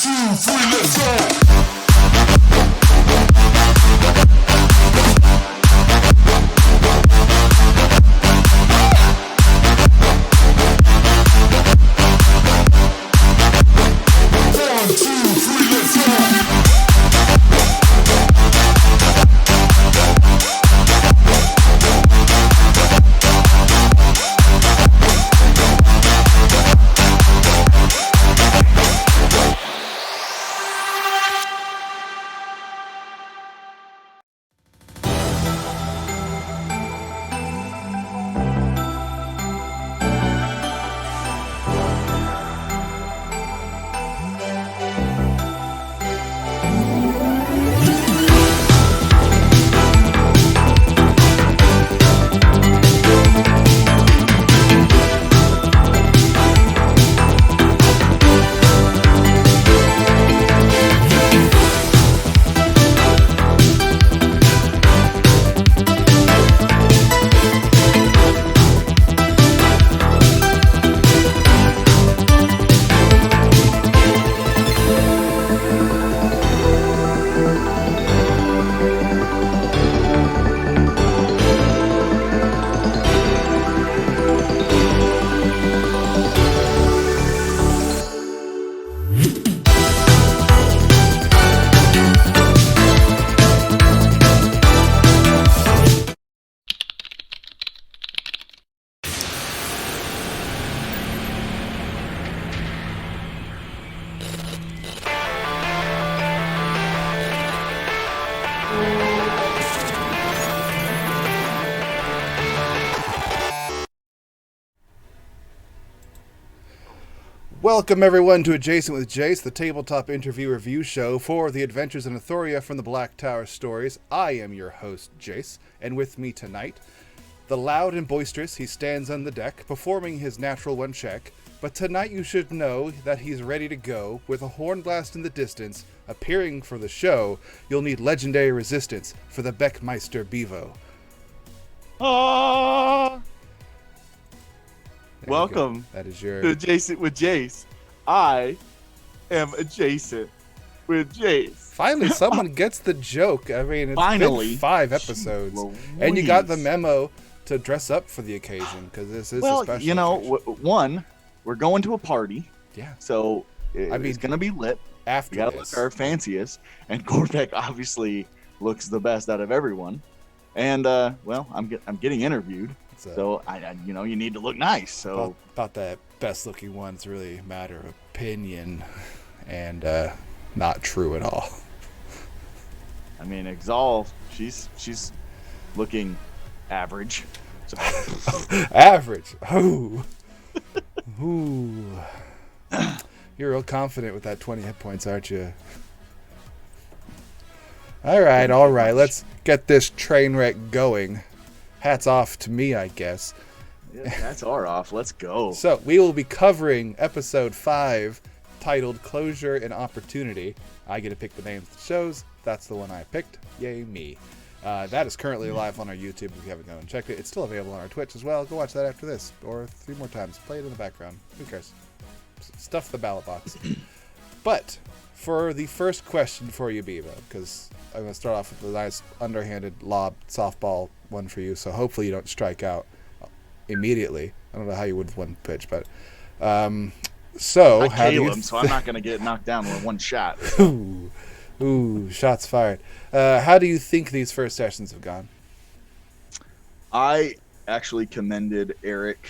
two, three, let's go. Welcome everyone to Adjacent with Jace, the tabletop interview review show for the Adventures in Euphoria from the Black Tower stories. I am your host, Jace, and with me tonight, the loud and boisterous, he stands on the deck, performing his natural one check, but tonight you should know that he's ready to go, with a horn blast in the distance, appearing for the show. You'll need legendary resistance for the Beckmeister Bevo. Welcome That is your... to Adjacent with Jace. I am Adjacent with Jace. Finally, someone gets the joke. I mean, it's been 5 episodes. And you got the memo to dress up for the occasion, because this is a special occasion. One, we're going to a party. Yeah. So it's going to be lit. After we got to look our fanciest. And Corvec obviously looks the best out of everyone. And, I'm getting interviewed. So I you need to look nice. So about that best looking one, it's really a matter of opinion, and not true at all. I mean, Exal, she's looking average. So. Average. Ooh. You're real confident with that 20 hit points, aren't you? All right. Let's get this train wreck going. Hats off to me, I guess. Yeah, hats are off. Let's go. So, we will be covering episode 5, titled Closure and Opportunity. I get to pick the names of the shows. That's the one I picked. Yay, me. That is currently live on our YouTube if you haven't gone and checked it. It's still available on our Twitch as well. Go watch that after this, or 3 more times. Play it in the background. Who cares? Stuff the ballot box. But, for the first question for you, Bevo, because I'm going to start off with a nice underhanded lob softball one for you, so hopefully you don't strike out immediately. I don't know how you would with one pitch, but so how do you so I'm not going to get knocked down with one shot. Ooh, shots fired. How do you think these first sessions have gone? I actually commended Eric.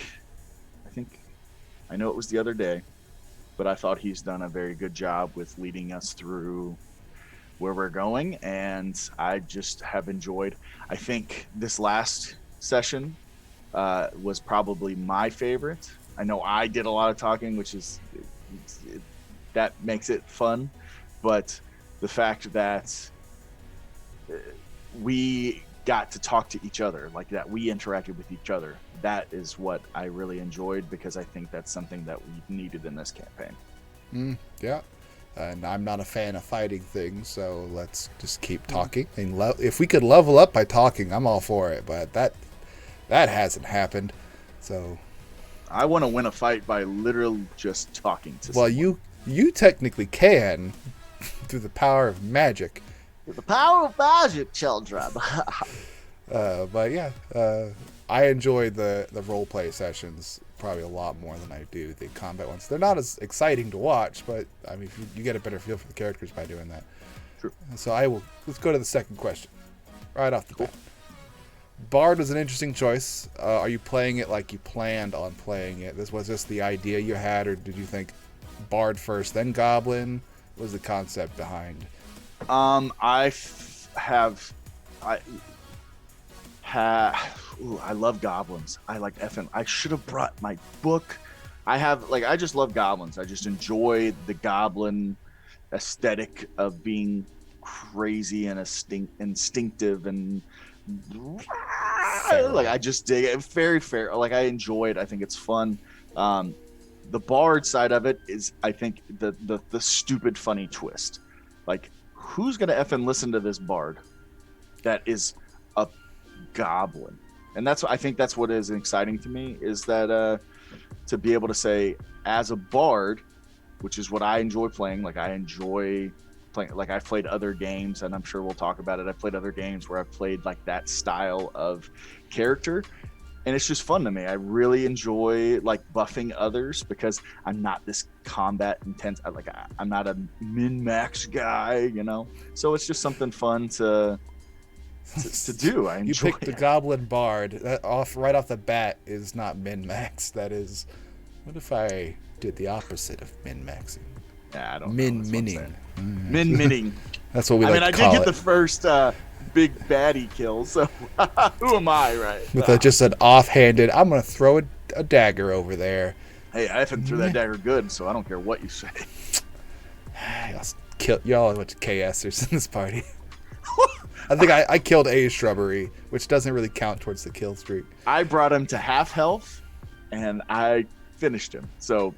I know it was the other day, but I thought he's done a very good job with leading us through where we're going, and I just have enjoyed. I think this last session was probably my favorite. I know I did a lot of talking, which is that makes it fun, but the fact that we got to talk to each other like that, we interacted with each other, that is what I really enjoyed, because I think that's something that we needed in this campaign. Yeah. And I'm not a fan of fighting things, so let's just keep talking. And if we could level up by talking, I'm all for it. But that hasn't happened. So I want to win a fight by literally just talking to someone. Well, You technically can through the power of magic. The power of magic, children. But yeah, I enjoy the role play sessions probably a lot more than I do the combat ones. They're not as exciting to watch, but I mean, you get a better feel for the characters by doing that. True. So let's go to the second question, right off the bat. Bard was an interesting choice. Are you playing it like you planned on playing it? Was this the idea you had, or did you think Bard first, then Goblin? What was the concept behind? I love goblins. I like effing. I should have brought my book. I just love goblins. I just enjoy the goblin aesthetic of being crazy and instinctive and Fair. like I just dig it. Very fair. Like I enjoy it. I think it's fun. The Bard side of it is, I think, the stupid funny twist. Like, who's gonna effing listen to this Bard that is a goblin? And I think that's what is exciting to me, is that to be able to say, as a Bard, which is what I enjoy playing. Like I enjoy playing, like I've played other games, and I'm sure we'll talk about it. I've played other games where I've played like that style of character, and it's just fun to me. I really enjoy like buffing others because I'm not this combat intense. I'm not a min-max guy, So it's just something fun to do. I enjoy. You picked the Goblin Bard. That right off the bat is not min-max. That is, what if I did the opposite of min-maxing? Yeah, I don't Min-minning. Min-minning. That's what we like to call it. I did get the first big baddie kill, so who am I, right? With just an offhanded, I'm going to throw a dagger over there. Hey, I haven't threw that dagger good, so I don't care what you say. Y'all are a bunch of KSers in this party. I think I killed a shrubbery, which doesn't really count towards the kill streak. I brought him to half health, and I finished him, so...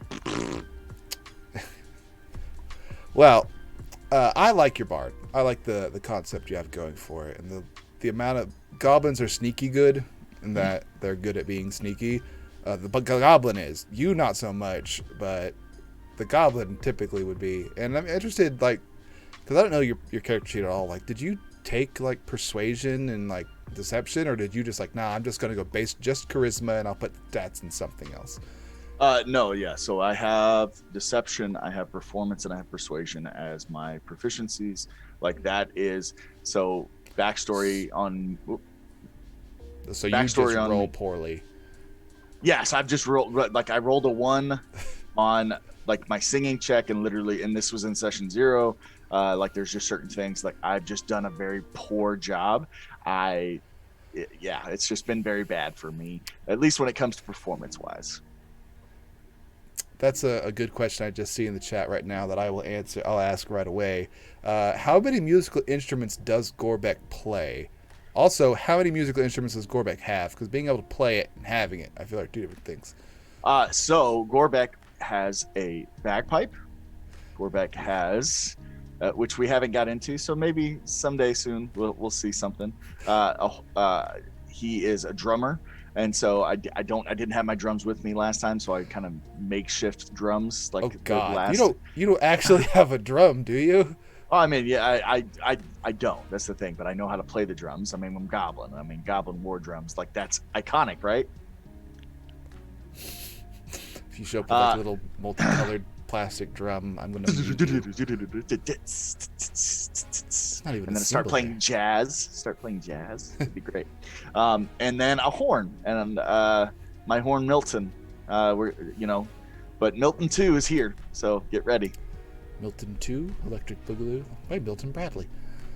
Well, I like your Bard. I like the concept you have going for it, and the amount of goblins are sneaky good, in that they're good at being sneaky. The goblin is, you not so much, but the goblin typically would be. And I'm interested, like, because I don't know your character sheet at all. Like, did you take like persuasion and like deception, or did you just like, nah, I'm just gonna go base just charisma and I'll put stats in something else? No, yeah. So I have deception, I have performance, and I have persuasion as my proficiencies. Like that is so backstory on. So you just roll poorly. Yes, I've just rolled. Like I rolled a 1 on like my singing check, and literally, and this was in session 0. Like there's just certain things like I've just done a very poor job. It's just been very bad for me, at least when it comes to performance wise. That's a good question I just see in the chat right now that I will answer. I'll ask right away. How many musical instruments does Gorbeck play? Also, how many musical instruments does Gorbeck have? Because being able to play it and having it, I feel like 2 different things. So Gorbeck has a bagpipe. Gorbeck has, which we haven't got into, so maybe someday soon we'll see something. He is a drummer. And so I didn't have my drums with me last time, so I kind of makeshift drums. Like, oh God, you don't actually have a drum, do you? Oh, I mean, yeah, I don't. That's the thing, but I know how to play the drums. I mean, I'm Goblin. I mean, Goblin war drums. Like that's iconic, right? If you show up with like a little multicolored plastic drum, I'm gonna. Not even. And then start playing jazz. It'd be great. And then a horn, and my horn Milton. But Milton 2 is here, so get ready. Milton 2, Electric Boogaloo by Milton Bradley.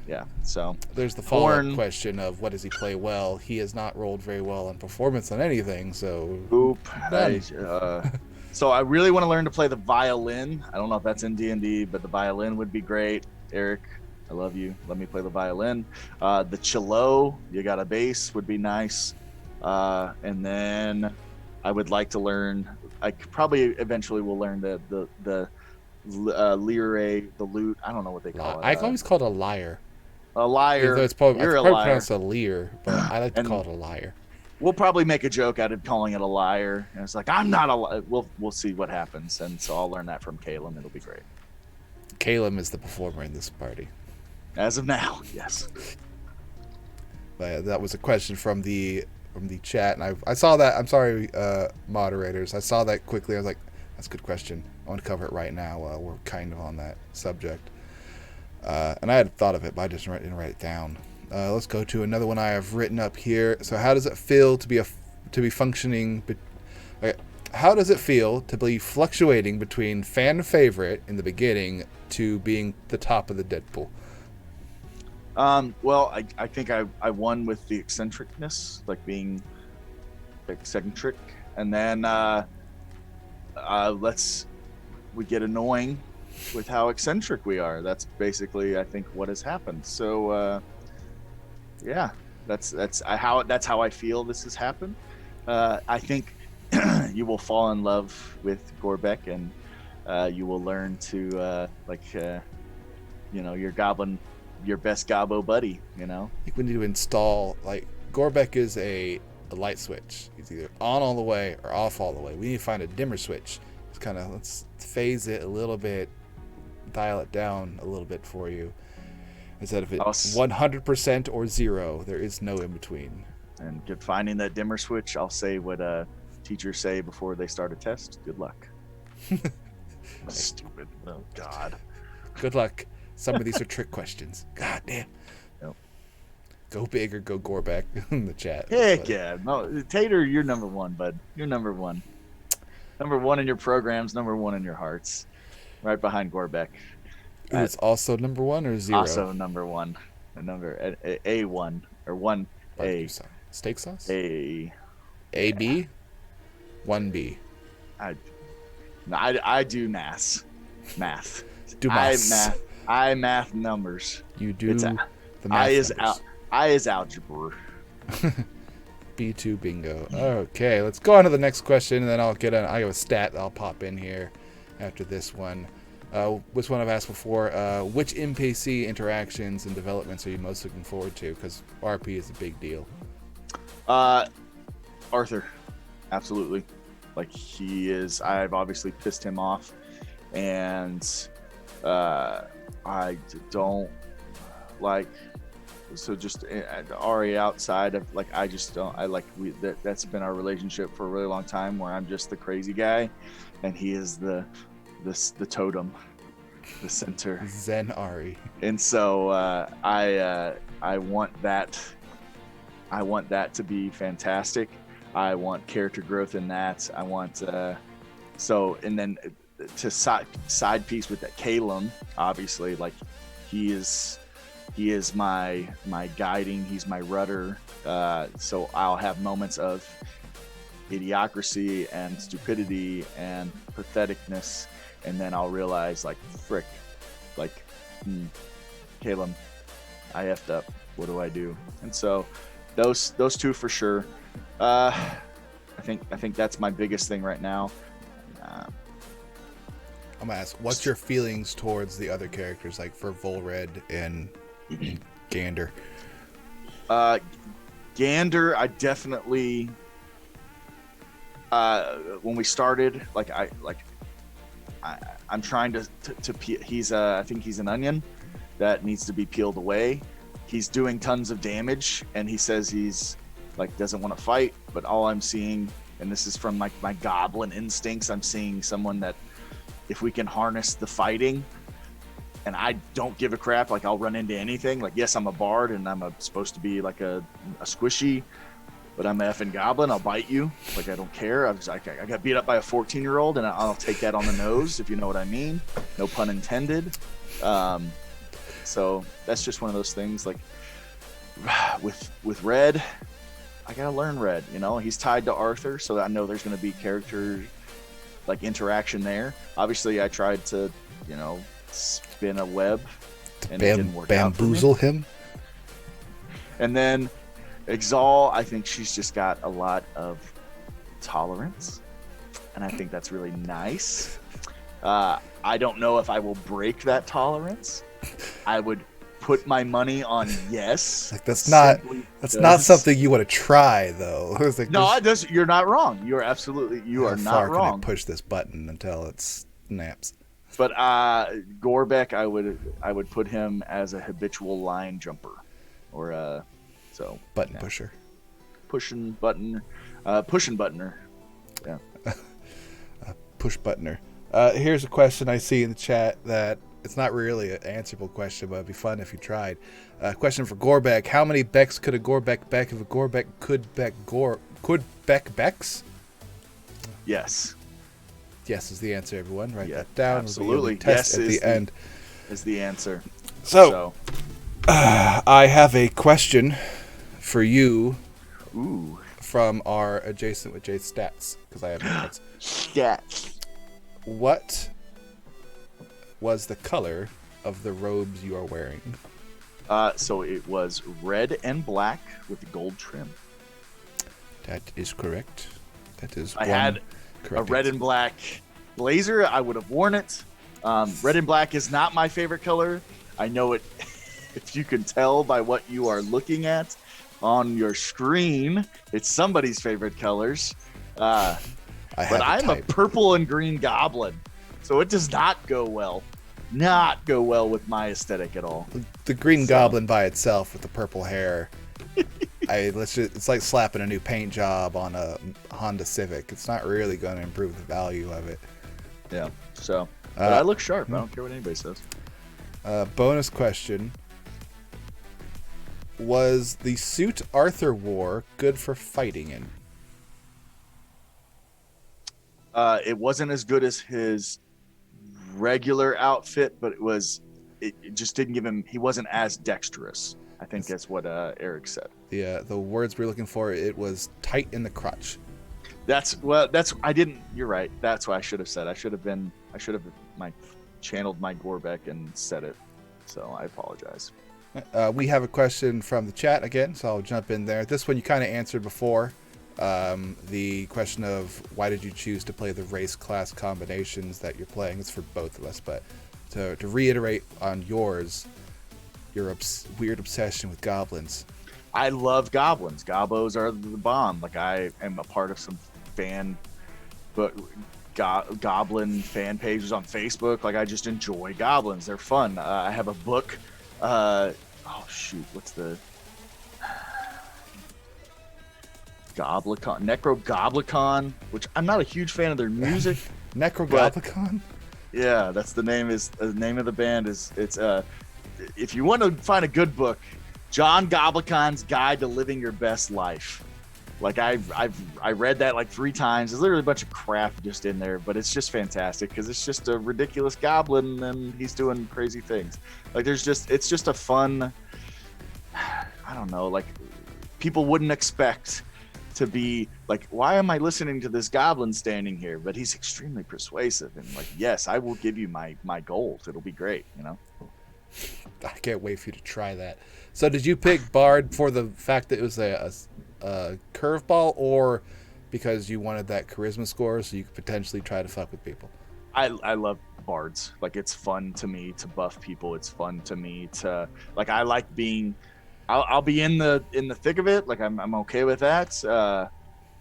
Yeah, so there's the follow-up question of what does he play well? He has not rolled very well on performance on anything, so. Oop. So I really want to learn to play the violin. I don't know if that's in D&D, but the violin would be great. Eric, I love you. Let me play the violin. The cello, you got a bass, would be nice. And then I would like to learn. I probably eventually will learn the lyre, the lute. I don't know what they call it. I always called it a lyre. A lyre. It's probably You're a probably liar. pronounced a lyre, but I like to call it a lyre. we'll probably make a joke out of calling it a liar. And it's like, I'm not a liar. We'll see what happens. And so I'll learn that from Caleb. It'll be great. Caleb is the performer in this party. As of now, yes. But that was a question from the chat, and I saw that. I'm sorry, moderators. I saw that quickly. I was like, that's a good question. I want to cover it right now. We're kind of on that subject. And I had thought of it, but I just didn't write it down. Let's go to another one I have written up here. So how does it feel to be functioning? Okay. How does it feel to be fluctuating between fan favorite in the beginning to being the top of the Deadpool? Well, I think I won with the eccentricness, like being eccentric, and then we get annoying with how eccentric we are. That's basically, I think, what has happened. So yeah, that's how I feel this has happened. I think you will fall in love with Gorbeck, and you will learn to your best gobbo buddy, I think we need to install, Gorbeck is a light switch. He's either on all the way or off all the way. We need to find a dimmer switch. It's let's phase it a little bit, dial it down a little bit for you. Instead of it 100% or 0, there is no in between. And finding that dimmer switch, I'll say what teachers say before they start a test. Good luck. Stupid. Oh, God. Good luck. Some of these are trick questions. God damn. Yep. Go big or go Gorbeck in the chat. Heck yeah. No, Tater, you're number one, bud. You're number one. Number one in your programs, number one in your hearts. Right behind Gorbeck. It's also number 1 or 0? Also number 1. A1 or 1 A. Steak sauce? A. AB? 1B. I do math. Do math. I math numbers. You do the math I is algebra. B2 bingo. Okay, let's go on to the next question, and then I have a stat that I'll pop in here after this one. Which one I've asked before. Which NPC interactions and developments are you most looking forward to? Because RP is a big deal. Arthur, absolutely. Like, he is. I've obviously pissed him off, and I don't like. So just Ari outside of, like, I just don't. That's been our relationship for a really long time, where I'm just the crazy guy, and he is the totem, the center. Zen Ari. And so I want that. I want that to be fantastic. I want character growth in that. I want and then to side piece with that, Caleb, obviously, like, he is my guiding. He's my rudder. So I'll have moments of idiocracy and stupidity and patheticness, and then I'll realize, like, frick, like, Caleb, I effed up. What do I do? And so those two for sure. I think that's my biggest thing right now. I'm gonna ask, what's your feelings towards the other characters, like for Volred and Gander? Gander, I definitely. When we started, I'm trying to he's I think he's an onion that needs to be peeled away. He's doing tons of damage, and he says he's, like, doesn't want to fight, but all I'm seeing, and this is from, like, my goblin instincts, I'm seeing someone that, if we can harness the fighting, and I don't give a crap, like, I'll run into anything. Like, yes, I'm a bard, and I'm supposed to be like a squishy, but I'm an effing goblin. I'll bite you. Like, I don't care. I got beat up by a 14-year-old, and I'll take that on the nose, if you know what I mean. No pun intended. So that's just one of those things. Like, with Red, I gotta learn Red. He's tied to Arthur, so I know there's gonna be character, like, interaction there. Obviously, I tried to, spin a web, and it didn't work out. Bamboozle him. And then Exal, I think she's just got a lot of tolerance, and I think that's really nice. I don't know if I will break that tolerance. I would put my money on yes. Like that's not because... something you want to try though. It's like, No, you're not wrong. You're absolutely you are how not far wrong. can I push this button until it snaps? But Gorbeck, I would put him as a habitual line jumper, or button pusher, pushing buttoner. Yeah. Push buttoner. Here's a question I see in the chat that it's not really an answerable question, but it'd be fun if you tried. Question for Gorbeck: how many Becks could a Gorbeck Beck if a Gorbeck could Beck Becks? Yes. Yes is the answer, everyone. Write that down. Absolutely. Test at the end is the answer. So I have a question for you. Ooh. From our adjacent with Jace stats, because I have notes. Stats. What was the color of the robes you are wearing? So it was red and black with gold trim. That is correct. That is. I had a red and black blazer. I would have worn it. Red and black is not my favorite color. I know it. If you can tell by what you are looking at on your screen, it's somebody's favorite colors. But I'm a purple and green goblin, so it does not go well. Not go well with my aesthetic at all. The green goblin by itself with the purple hair. It's like slapping a new paint job on a Honda Civic. It's not really going to improve the value of it. Yeah. So, but I look sharp. I don't care what anybody says. Bonus question. Was the suit Arthur wore good for fighting in? It wasn't as good as his regular outfit, but it just didn't give him, he wasn't as dexterous. I think that's what Eric said. The words we're looking for, it was tight in the crotch. You're right. That's what I should have said. I should have channeled my Gorbeck and said it. So I apologize. We have a question from the chat again, so I'll jump in there. This one you kind of answered before. The question of why did you choose to play the race class combinations that you're playing? It's for both of us, but to reiterate on yours, your weird obsession with goblins. I love goblins. Gobbos are the bomb. Like, I am a part of some goblin fan pages on Facebook. Like, I just enjoy goblins. They're fun. I have a book. What's the Necrogoblicon, which I'm not a huge fan of their music. Necrogoblicon? Yeah, that's the name of the band it's if you want to find a good book, John Goblicon's Guide to Living Your Best Life. Like, I read that like 3 times. There's literally a bunch of crap just in there, but it's just fantastic because it's just a ridiculous goblin and he's doing crazy things. Like, it's just a fun, I don't know, like, people wouldn't expect to be like, why am I listening to this goblin standing here? But he's extremely persuasive and like, yes, I will give you my gold. It'll be great, you know? I can't wait for you to try that. So did you pick Bard for the fact that it was a curveball, or because you wanted that charisma score so you could potentially try to fuck with people? I love bards. Like, it's fun to me to buff people. It's fun to me to, like, I like being, I'll be in the thick of it. Like, I'm okay with that.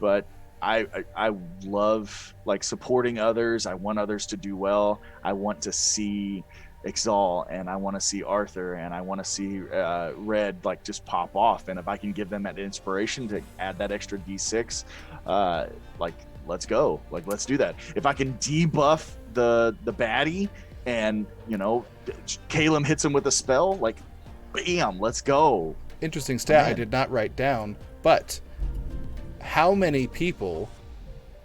But I love, like, supporting others. I want others to do well. I want to see Exalt, and I want to see Arthur, and I want to see Red, like, just pop off. And if I can give them that inspiration to add that extra D6, like, let's go. Like, let's do that. If I can debuff the baddie and, you know, Caleb hits him with a spell, like, bam, let's go. Interesting stat I did not write down, but how many people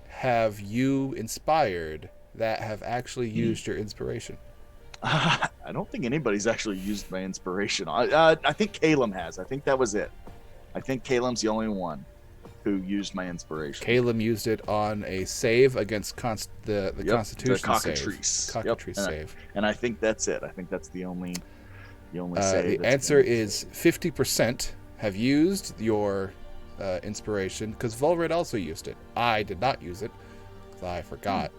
have you inspired that have actually used your inspiration? I don't think anybody's actually used my inspiration. I think Caleb has. I think that was it. I think Caleb's the only one who used my inspiration. Caleb used it on a save against the Constitution cockatrice. Cockatrice save. And I think that's it. I think that's the only save. The answer is 50% have used your inspiration, because Volred also used it. I did not use it because I forgot.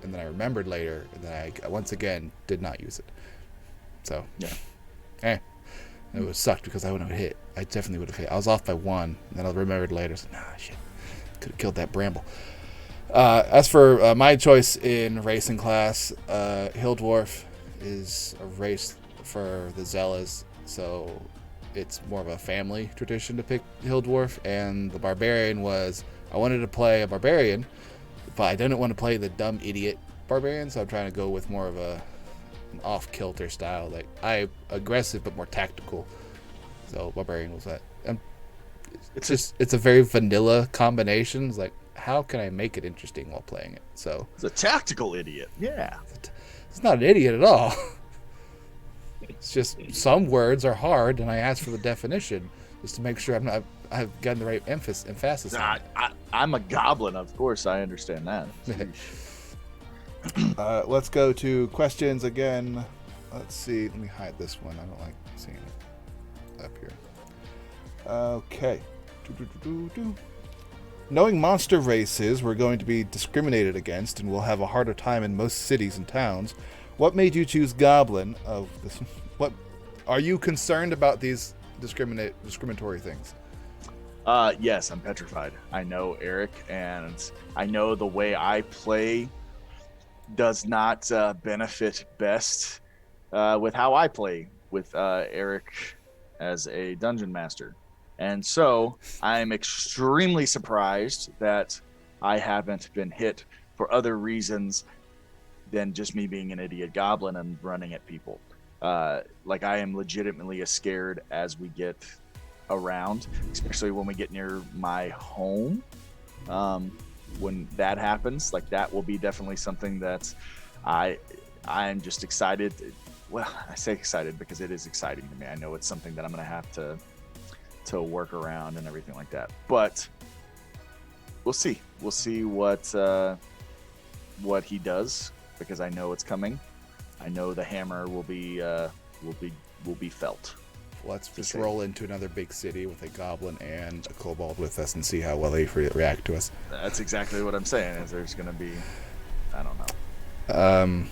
And then I remembered later that I once again did not use it. So, yeah. It would sucked because I wouldn't have hit. I definitely would have hit. I was off by 1, and then I remembered later. So, nah, shit. Could have killed that bramble. As for my choice in racing class, Hill Dwarf is a race for the Zealous, so it's more of a family tradition to pick Hill Dwarf. And the Barbarian was, I wanted to play a Barbarian, but I didn't want to play the dumb idiot Barbarian, so I'm trying to go with more of an off-kilter style. Like, aggressive but more tactical. So Barbarian was that. And it's a very vanilla combination. It's like, how can I make it interesting while playing it? So it's a tactical idiot. Yeah. It's not an idiot at all. It's just some words are hard, and I ask for the definition just to make sure I've gotten the right emphasis on it. I'm a goblin, of course. I understand that. Let's go to questions again. Let's see. Let me hide this one. I don't like seeing it up here. Okay. Knowing monster races were going to be discriminated against and will have a harder time in most cities and towns, what made you choose Goblin of this? What are you concerned about these discriminatory things? Yes, I'm petrified. I know Eric, and I know the way I play does not benefit best with how I play with Eric as a dungeon master. And so I'm extremely surprised that I haven't been hit for other reasons than just me being an idiot goblin and running at people. Like, I am legitimately scared as we get around, especially when we get near my home. When that happens, like, that will be definitely something that I'm just excited. Well, I say excited because it is exciting to me. I know it's something that I'm going to have to work around and everything like that. But we'll see. We'll see what he does, because I know it's coming. I know the hammer will be felt. Let's just roll into another big city with a goblin and a kobold with us and see how well they react to us. That's exactly what I'm saying. Is there's going to be, I don't know.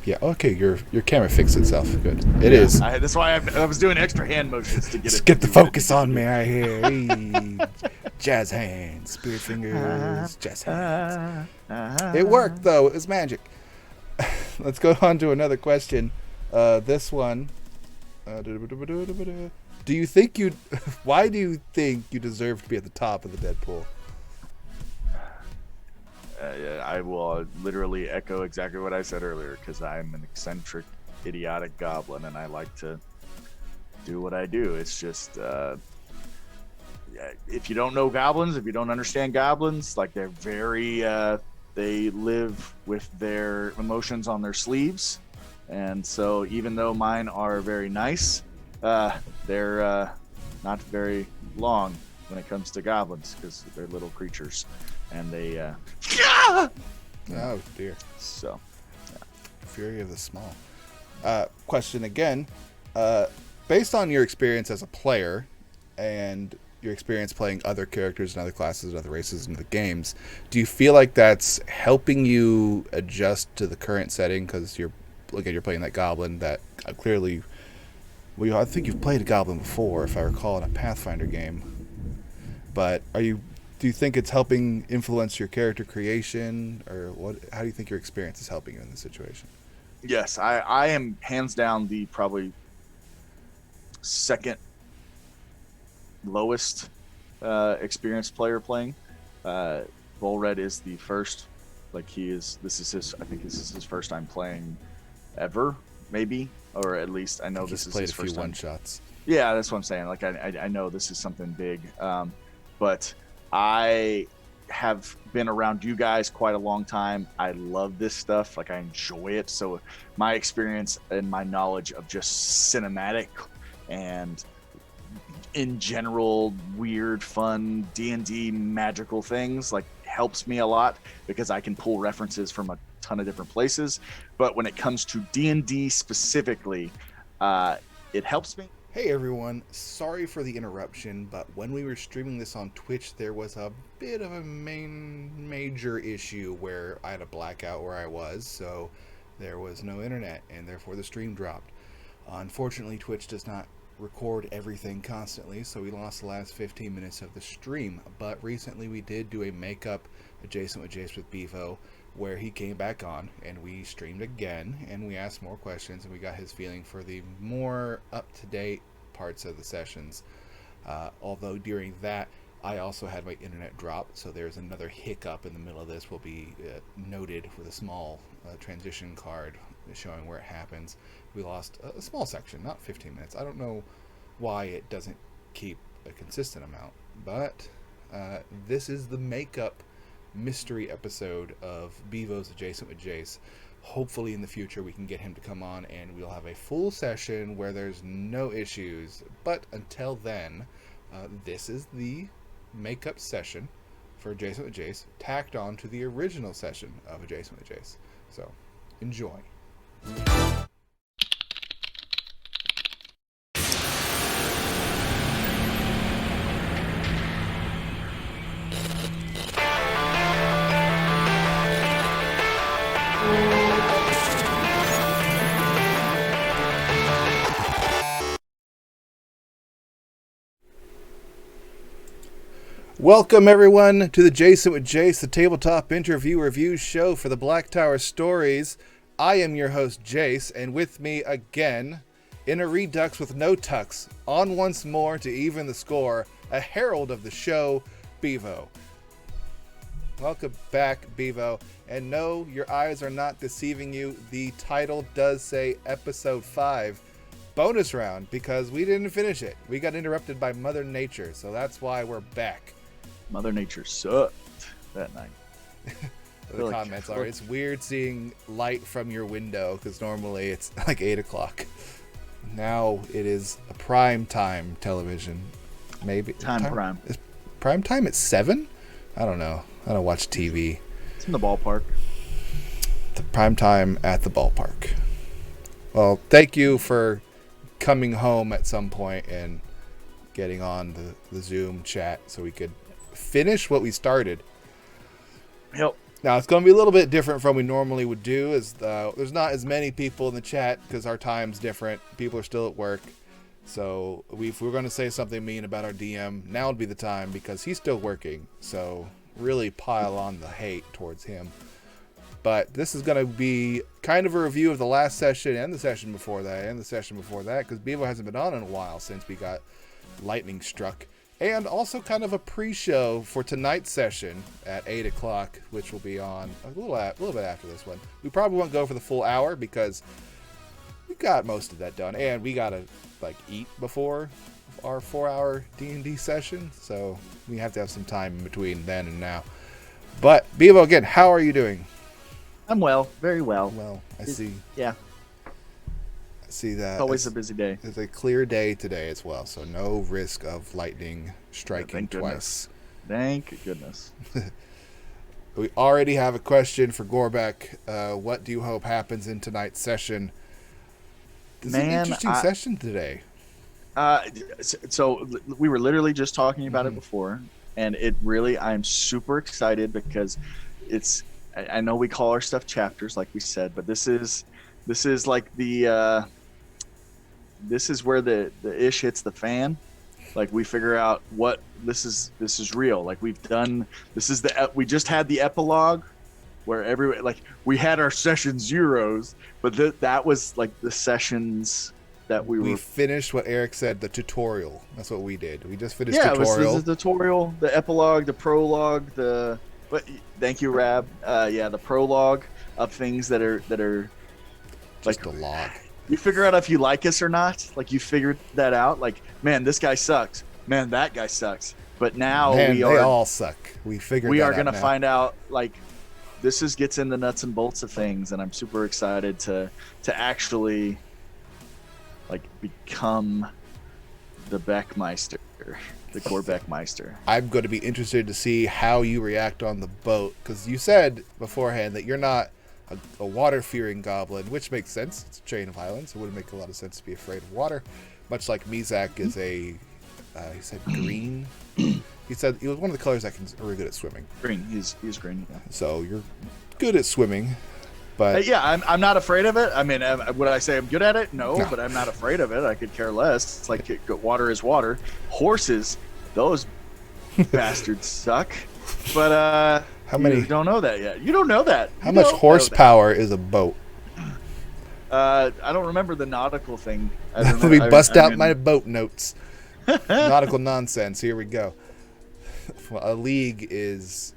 Yeah. Okay. Your camera fixed itself. Good. It is. That's why I was doing extra hand motions to get just get the focus on me right here. Hey. Jazz hands, spirit fingers, jazz hands. It worked though. It was magic. Let's go on to another question. This one. Do you think you? Why do you think you deserve to be at the top of the Deadpool? I will literally echo exactly what I said earlier, because I'm an eccentric, idiotic goblin, and I like to do what I do. It's just, if you don't know goblins, if you don't understand goblins, like, they're very, they live with their emotions on their sleeves. And so even though mine are very nice, they're not very long when it comes to goblins, because they're little creatures. And they oh dear. So fury of the small. Question again, based on your experience as a player and your experience playing other characters and other classes and other races in the games, do you feel like that's helping you adjust to the current setting? Because you're playing that goblin that clearly, I think you've played a goblin before, if I recall, in a Pathfinder game. But do you think it's helping influence your character creation, or what? How do you think your experience is helping you in this situation? Yes, I am hands down the probably second lowest experienced player playing. Volred is the first. Like, I think this is his first time playing ever, maybe, or at least I know this is his first time. He's played a few one-shots. Yeah, that's what I'm saying. Like, I know this is something big, but I have been around you guys quite a long time. I love this stuff. Like, I enjoy it. So my experience and my knowledge of just cinematic and in general weird, fun D&D magical things, like, helps me a lot, because I can pull references from a ton of different places. But when it comes to D&D specifically, it helps me. Hey everyone, sorry for the interruption, but when we were streaming this on Twitch, there was a bit of a major issue where I had a blackout where I was, so there was no internet, and therefore the stream dropped. Unfortunately, Twitch does not record everything constantly, so we lost the last 15 minutes of the stream. But recently we did do a makeup adjacent with Jace with Bevo, where he came back on and we streamed again and we asked more questions and we got his feeling for the more up-to-date parts of the sessions. Although during that I also had my internet drop, so there's another hiccup in the middle of this will be noted with a small transition card showing where it happens. We lost a small section, not 15 minutes. I don't know why it doesn't keep a consistent amount, but this is the makeup mystery episode of Bevo's Adjacent with Jace. Hopefully in the future we can get him to come on and we'll have a full session where there's no issues. But until then, this is the makeup session for Adjacent with Jace, tacked on to the original session of Adjacent with Jace. So, enjoy. Welcome everyone to the Adjacent with Jace, the tabletop interview review show for the Black Tower Stories. I am your host Jace, and with me again, in a redux with no tucks, on once more to even the score, a herald of the show, Bevo. Welcome back, Bevo. And no, your eyes are not deceiving you. The title does say Episode 5, bonus round, because we didn't finish it. We got interrupted by Mother Nature, so that's why we're back. Mother Nature sucked that night. The comments are, it's weird seeing light from your window because normally it's like 8 o'clock. Now it is a prime time television. Maybe prime. Is prime time at 7? I don't know. I don't watch TV. It's in the ballpark. The prime time at the ballpark. Well, thank you for coming home at some point and getting on the Zoom chat so we could finish what we started. Yep. Now it's going to be a little bit different from we normally would do, as there's not as many people in the chat because our time's different. People are still at work, so if we're going to say something mean about our DM, now would be the time because he's still working. So really pile on the hate towards him. But this is going to be kind of a review of the last session and the session before that and the session before that, because Bevo hasn't been on in a while since we got lightning struck. And also kind of a pre-show for tonight's session at 8 o'clock, which will be on a little bit after this one. We probably won't go for the full hour because we got most of that done. And we got to eat before our 4-hour D&D session. So we have to have some time in between then and now. But Bevo, again, how are you doing? I'm well. Very well. Well, I see. Yeah. See that it's always a busy day. It's a clear day today as well, so no risk of lightning striking twice. Thank goodness. We already have a question for Gorbeck. What do you hope happens in tonight's session? It's an interesting session today. So we were literally just talking about it before, and it really, I'm super excited because I know we call our stuff chapters like we said, but this is like the this is where the ish hits the fan. Like we figure out what this is real. Like we just had the epilogue where we had our session zeros, but that was like the sessions that we finished what Eric said, the tutorial. That's what we did. We just finished tutorial. It was the tutorial, the epilogue, the prologue, thank you, Rab. The prologue of things that are just a log. You figure out if you like us or not. Like you figured that out. Like, man, this guy sucks. Man, that guy sucks. But now they all suck. We are going to find out. Like, this gets in the nuts and bolts of things, and I'm super excited to actually become the Beckmeister, the Gore Beckmeister. I'm going to be interested to see how you react on the boat, because you said beforehand that you're not a water-fearing goblin, which makes sense. It's a chain of islands. It wouldn't make a lot of sense to be afraid of water. Much like Mizak is he said green. He said he was one of the colors that are really good at swimming. Green. He's green, yeah. So you're good at swimming. But yeah, I'm not afraid of it. I mean, would I say I'm good at it? No, No. but I'm not afraid of it. I could care less. It's like water is water. Horses, those bastards suck. But you don't know that yet. You don't know that. How much horsepower is a boat? I don't remember the nautical thing. Let me bust out my boat notes. Nautical nonsense. Here we go. Well, a league is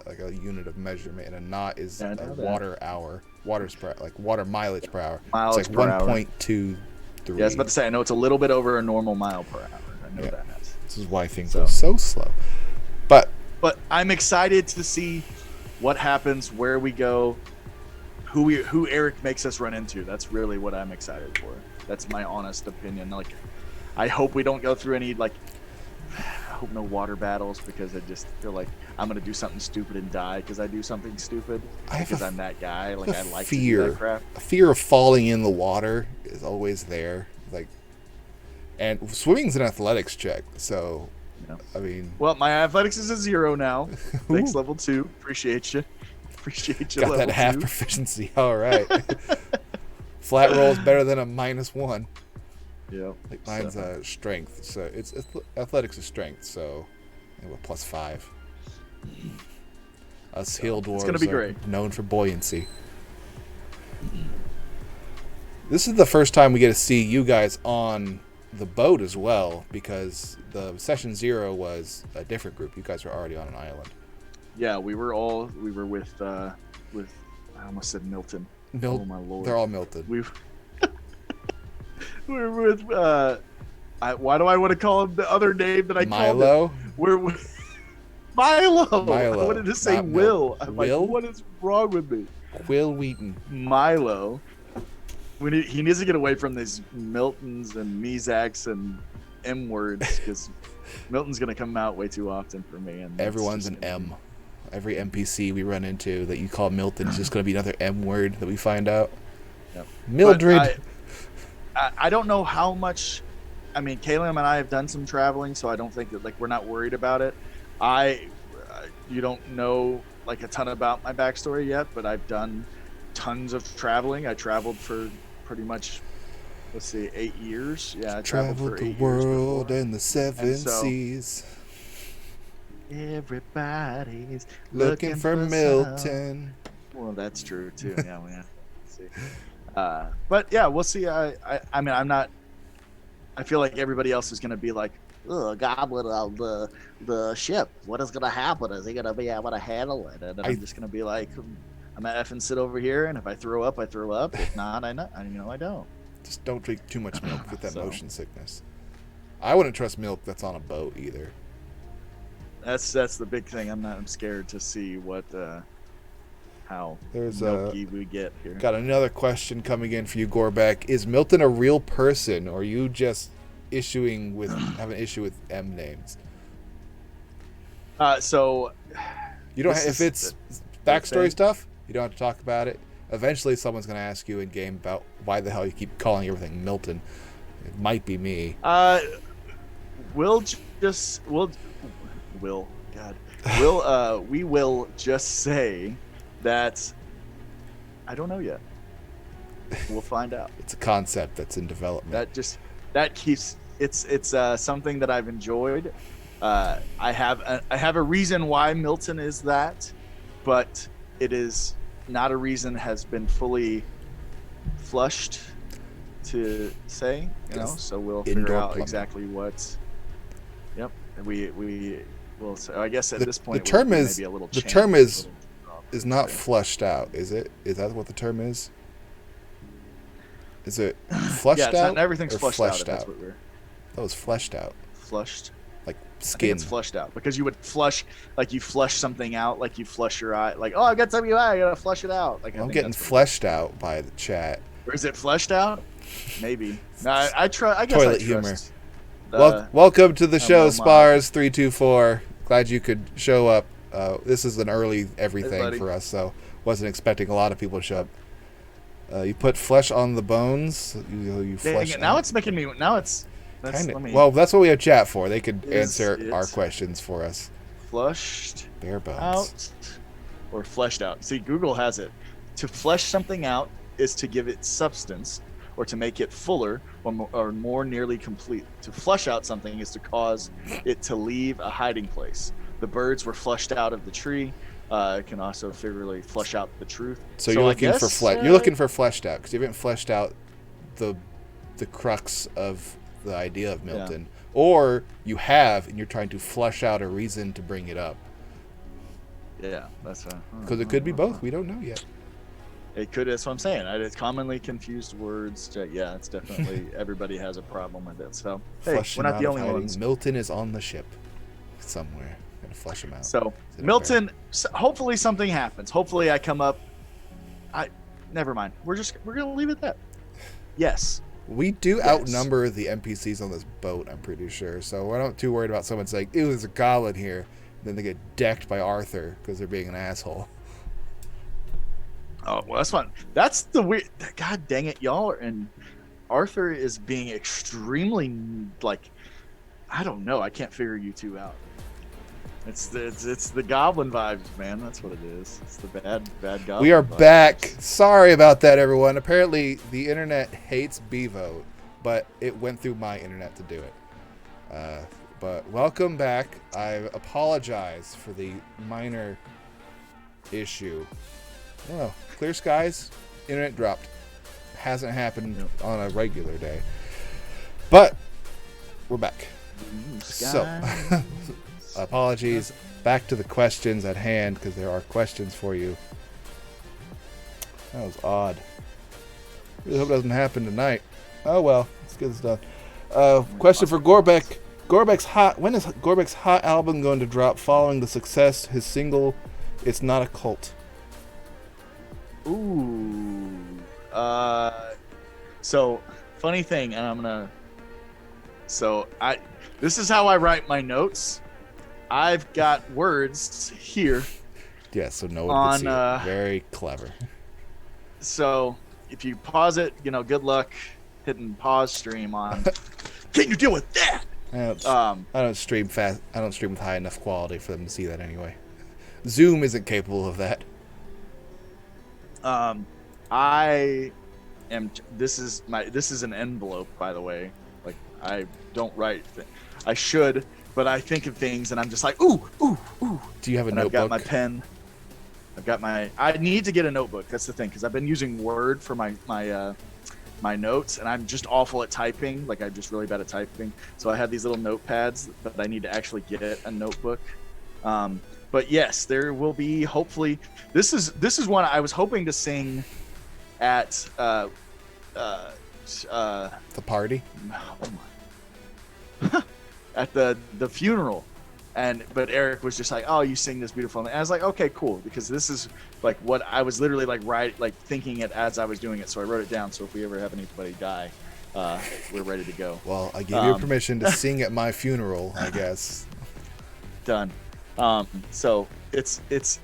like a unit of measurement, and a knot is a water hour. Water mileage per hour. It's like 1.23. Yeah, I was about to say, I know it's a little bit over a normal mile per hour. I know that. This is why things are so slow. But I'm excited to see what happens, where we go, who Eric makes us run into. That's really what I'm excited for. That's my honest opinion. Like, I hope we don't go through any, like, I hope no water battles, because I just feel like I'm gonna do something stupid and die because I do something stupid. Because I'm that guy. Like, I like to do that crap. A fear of falling in the water is always there. Like, and swimming's an athletics check, so I mean. Well, my athletics is a 0 now. Thanks, level 2. Appreciate you. Got that half proficiency. All right. Flat roll is better than a -1. Yeah. Like mine's strength, so it's athletics is strength, so +5. Us hill dwarves gonna be great. Known for buoyancy. This is the first time we get to see you guys on the boat as well, because the session 0 was a different group. You guys were already on an island. Yeah, we were with I almost said Milton. Oh my lord. They're all Milton. We're with why do I want to call him the other name that I called him? Milo? We're with Milo. I wanted to say not Will. I'm Will? like, what is wrong with me? Will Wheaton. Milo. He needs to get away from these Miltons and Mezaks and M words, because Milton's gonna come out way too often for me. And everyone's an M. Every NPC we run into that you call Milton is just going to be another M word that we find out. Yep. Mildred. I don't know how much. I mean, Caleb and I have done some traveling, so I don't think that, like, we're not worried about it. You don't know, like, a ton about my backstory yet, but I've done tons of traveling. I traveled for pretty much, 8 years. Yeah, I traveled for 8 years. The world and the 7 seas. Everybody's looking for Milton. Well, that's true too. Yeah, see. But yeah, we'll see. I mean, I'm not. I feel like everybody else is going to be like, "Oh, Goblin on the ship. What is going to happen? Is he going to be able to handle it?" And I'm just going to be like, "I'm gonna effing sit over here, and if I throw up, I throw up. If not, I don't." Just don't drink too much milk with that motion sickness. I wouldn't trust milk that's on a boat either. That's the big thing. I'm scared to see what how milky we get here. Got another question coming in for you, Gorbeck. Is Milton a real person, or are you just have an issue with M names? So you don't if it's backstory stuff, you don't have to talk about it. Eventually someone's going to ask you in game about why the hell you keep calling everything Milton. It might be me. We will just say that I don't know yet. We'll find out. It's a concept that's in development. That keeps it's something that I've enjoyed. I have a reason why Milton is that, but it is not a reason has been fully flushed to say, so we'll figure out exactly what. Yep. We will. So I guess at this point the term is not flushed out, is it? Is that what the term is? Is it flushed out? Yeah, everything's flushed out. That's what that was fleshed out. Flushed. Like skin. It's flushed out because you would flush, like you flush something out, like you flush your eye, like, oh, I've got something in your eye, I gotta flush it out. Like I'm getting fleshed out by the chat. Or is it fleshed out? Maybe. No, I guess toilet I humor. trust. Welcome to the show, Spars324. Glad you could show up. This is an early everything for us, so wasn't expecting a lot of people to show up. You put flesh on the bones. You flesh. Now it's making me. Now it's. Well, that's what we have chat for. They could answer our questions for us. Flushed bare bones out or fleshed out. See, Google has it. To flesh something out is to give it substance, or to make it fuller or more nearly complete. To flush out something is to cause it to leave a hiding place. The birds were flushed out of the tree. It can also figuratively flush out the truth. So you're looking for you're looking for fleshed out because you haven't fleshed out the crux of the idea of Milton, or you have and you're trying to flush out a reason to bring it up. Yeah, that's because it could be both. We don't know yet. It could. That's what I'm saying. It's commonly confused words. Yeah, it's definitely everybody has a problem with it. So hey, we're not the only ones. Milton is on the ship somewhere. Gonna flush him out. So Milton, hopefully something happens. Hopefully I come up. Never mind. We're gonna leave it at that. Yes. We do outnumber the NPCs on this boat, I'm pretty sure. So we're not too worried about someone saying, ew, there's a goblin here. And then they get decked by Arthur because they're being an asshole. Oh, well, that's fun. That's the weird... God dang it, y'all. And Arthur is being extremely, like... I don't know. I can't figure you two out. It's the goblin vibes, man. That's what it is. It's the bad goblin We are vibes. back. Sorry about that, everyone. Apparently, the internet hates Bevo, but it went through my internet to do it. But welcome back. I apologize for the minor issue. Oh, clear skies, internet dropped. Hasn't happened on a regular day. But we're back. So, apologies. Back to the questions at hand, because there are questions for you. That was odd. Really hope it doesn't happen tonight. Oh well, let's get this done. Question for Gorbek. When is Gorbek's hot album going to drop following the success his single "It's Not a Cult"? Ooh. So funny thing, and I'm gonna. So this is how I write my notes. I've got words here. Yeah, so no one can see it. Very clever. So if you pause it, good luck hitting pause stream on. Can you deal with that? I don't stream fast. I don't stream with high enough quality for them to see that anyway. Zoom isn't capable of that. This is an envelope, by the way. Like, I don't write. I should, but I think of things and I'm just like, ooh. Do you have a notebook? I've got my pen. I need to get a notebook. That's the thing, because I've been using Word for my notes, and I'm just awful at typing. Like, I'm just really bad at typing. So I have these little notepads, but I need to actually get a notebook. But yes, there will be, hopefully. This is one I was hoping to sing at the party. Oh my! At the funeral, but Eric was just like, "Oh, you sing this beautiful," and I was like, "Okay, cool," because this is like what I was literally like thinking it as I was doing it. So I wrote it down. So if we ever have anybody die, we're ready to go. Well, I give you permission to sing at my funeral, I guess. Done. So it's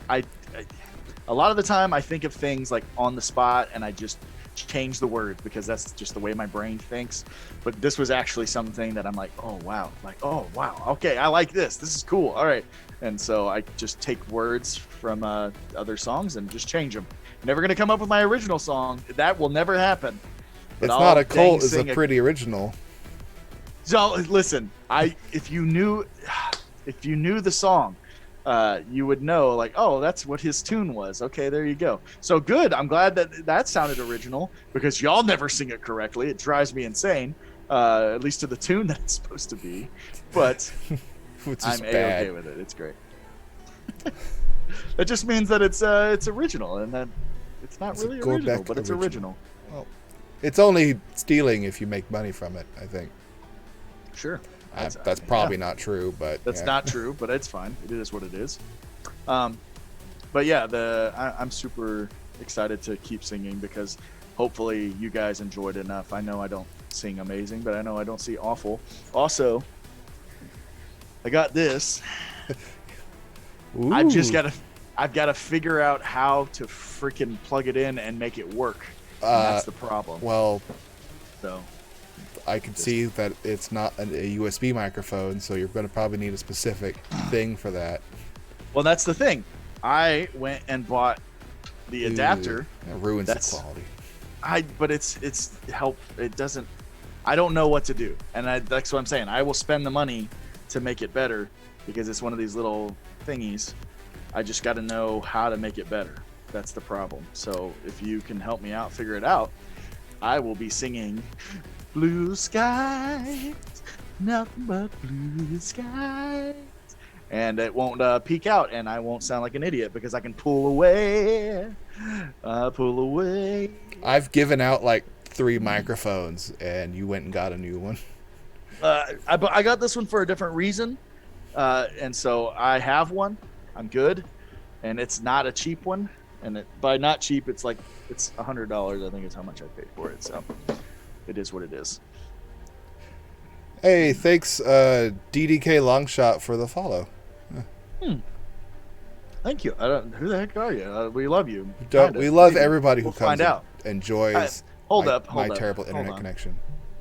a lot of the time I think of things like on the spot and I just change the words because that's just the way my brain thinks. But this was actually something that I'm like, oh wow, okay, I like this. This is cool. All right. And so I just take words from other songs and just change them. Never gonna come up with my original song. That will never happen. But It's Not a Cult is a pretty original. So listen, if you knew the song, you would know, like, oh, that's what his tune was. Okay, there you go. So good. I'm glad that sounded original, because y'all never sing it correctly. It drives me insane, at least to the tune that it's supposed to be. But I'm A-okay with it. It's great. That just means that it's original, and that it's not really original, but it's original. Well, it's only stealing if you make money from it, I think. Sure. That's probably not true, but that's not true, but it's fine. It is what it is. But yeah, I'm super excited to keep singing, because hopefully you guys enjoyed it enough. I know I don't sing amazing, but I know I don't sing awful. Also, I got this. I've got to figure out how to freaking plug it in and make it work. That's the problem. Well, so I can see that it's not a USB microphone, so you're going to probably need a specific thing for that. Well, that's the thing. I went and bought the adapter. That ruins the quality. But it's help. It doesn't. I don't know what to do, and that's what I'm saying. I will spend the money to make it better because it's one of these little thingies. I just got to know how to make it better. That's the problem. So if you can help me out, figure it out, I will be singing "Blue Skies, nothing but blue skies," and it won't peak out, and I won't sound like an idiot because I can pull away. Pull away. I've given out like 3 microphones, and you went and got a new one. I got this one for a different reason, and so I have one. I'm good, and it's not a cheap one. And by not cheap, it's $100. I think is how much I paid for it. So it is what it is. Hey, thanks, DDK Longshot, for the follow. Thank you. Who the heck are you? We love you. We love everybody who comes and enjoys my terrible internet connection.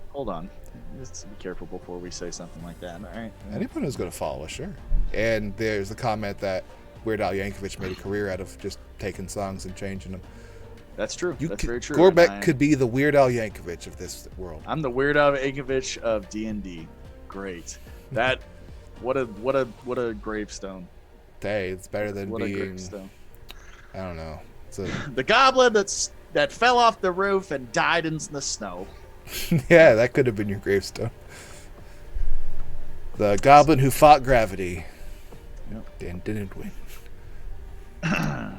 Hold on. Let's be careful before we say something like that. All right. Anyone who's going to follow us, sure. And there's the comment that Weird Al Yankovic made a career out of just taking songs and changing them. That's true. That's very true. Gorbek could be the Weird Al Yankovic of this world. I'm the Weird Al Yankovic of D&D. Great. That what a gravestone. Hey, it's better than what being. A gravestone. I don't know. The goblin that fell off the roof and died in the snow. Yeah, that could have been your gravestone. The goblin who fought gravity. Yep. And didn't win.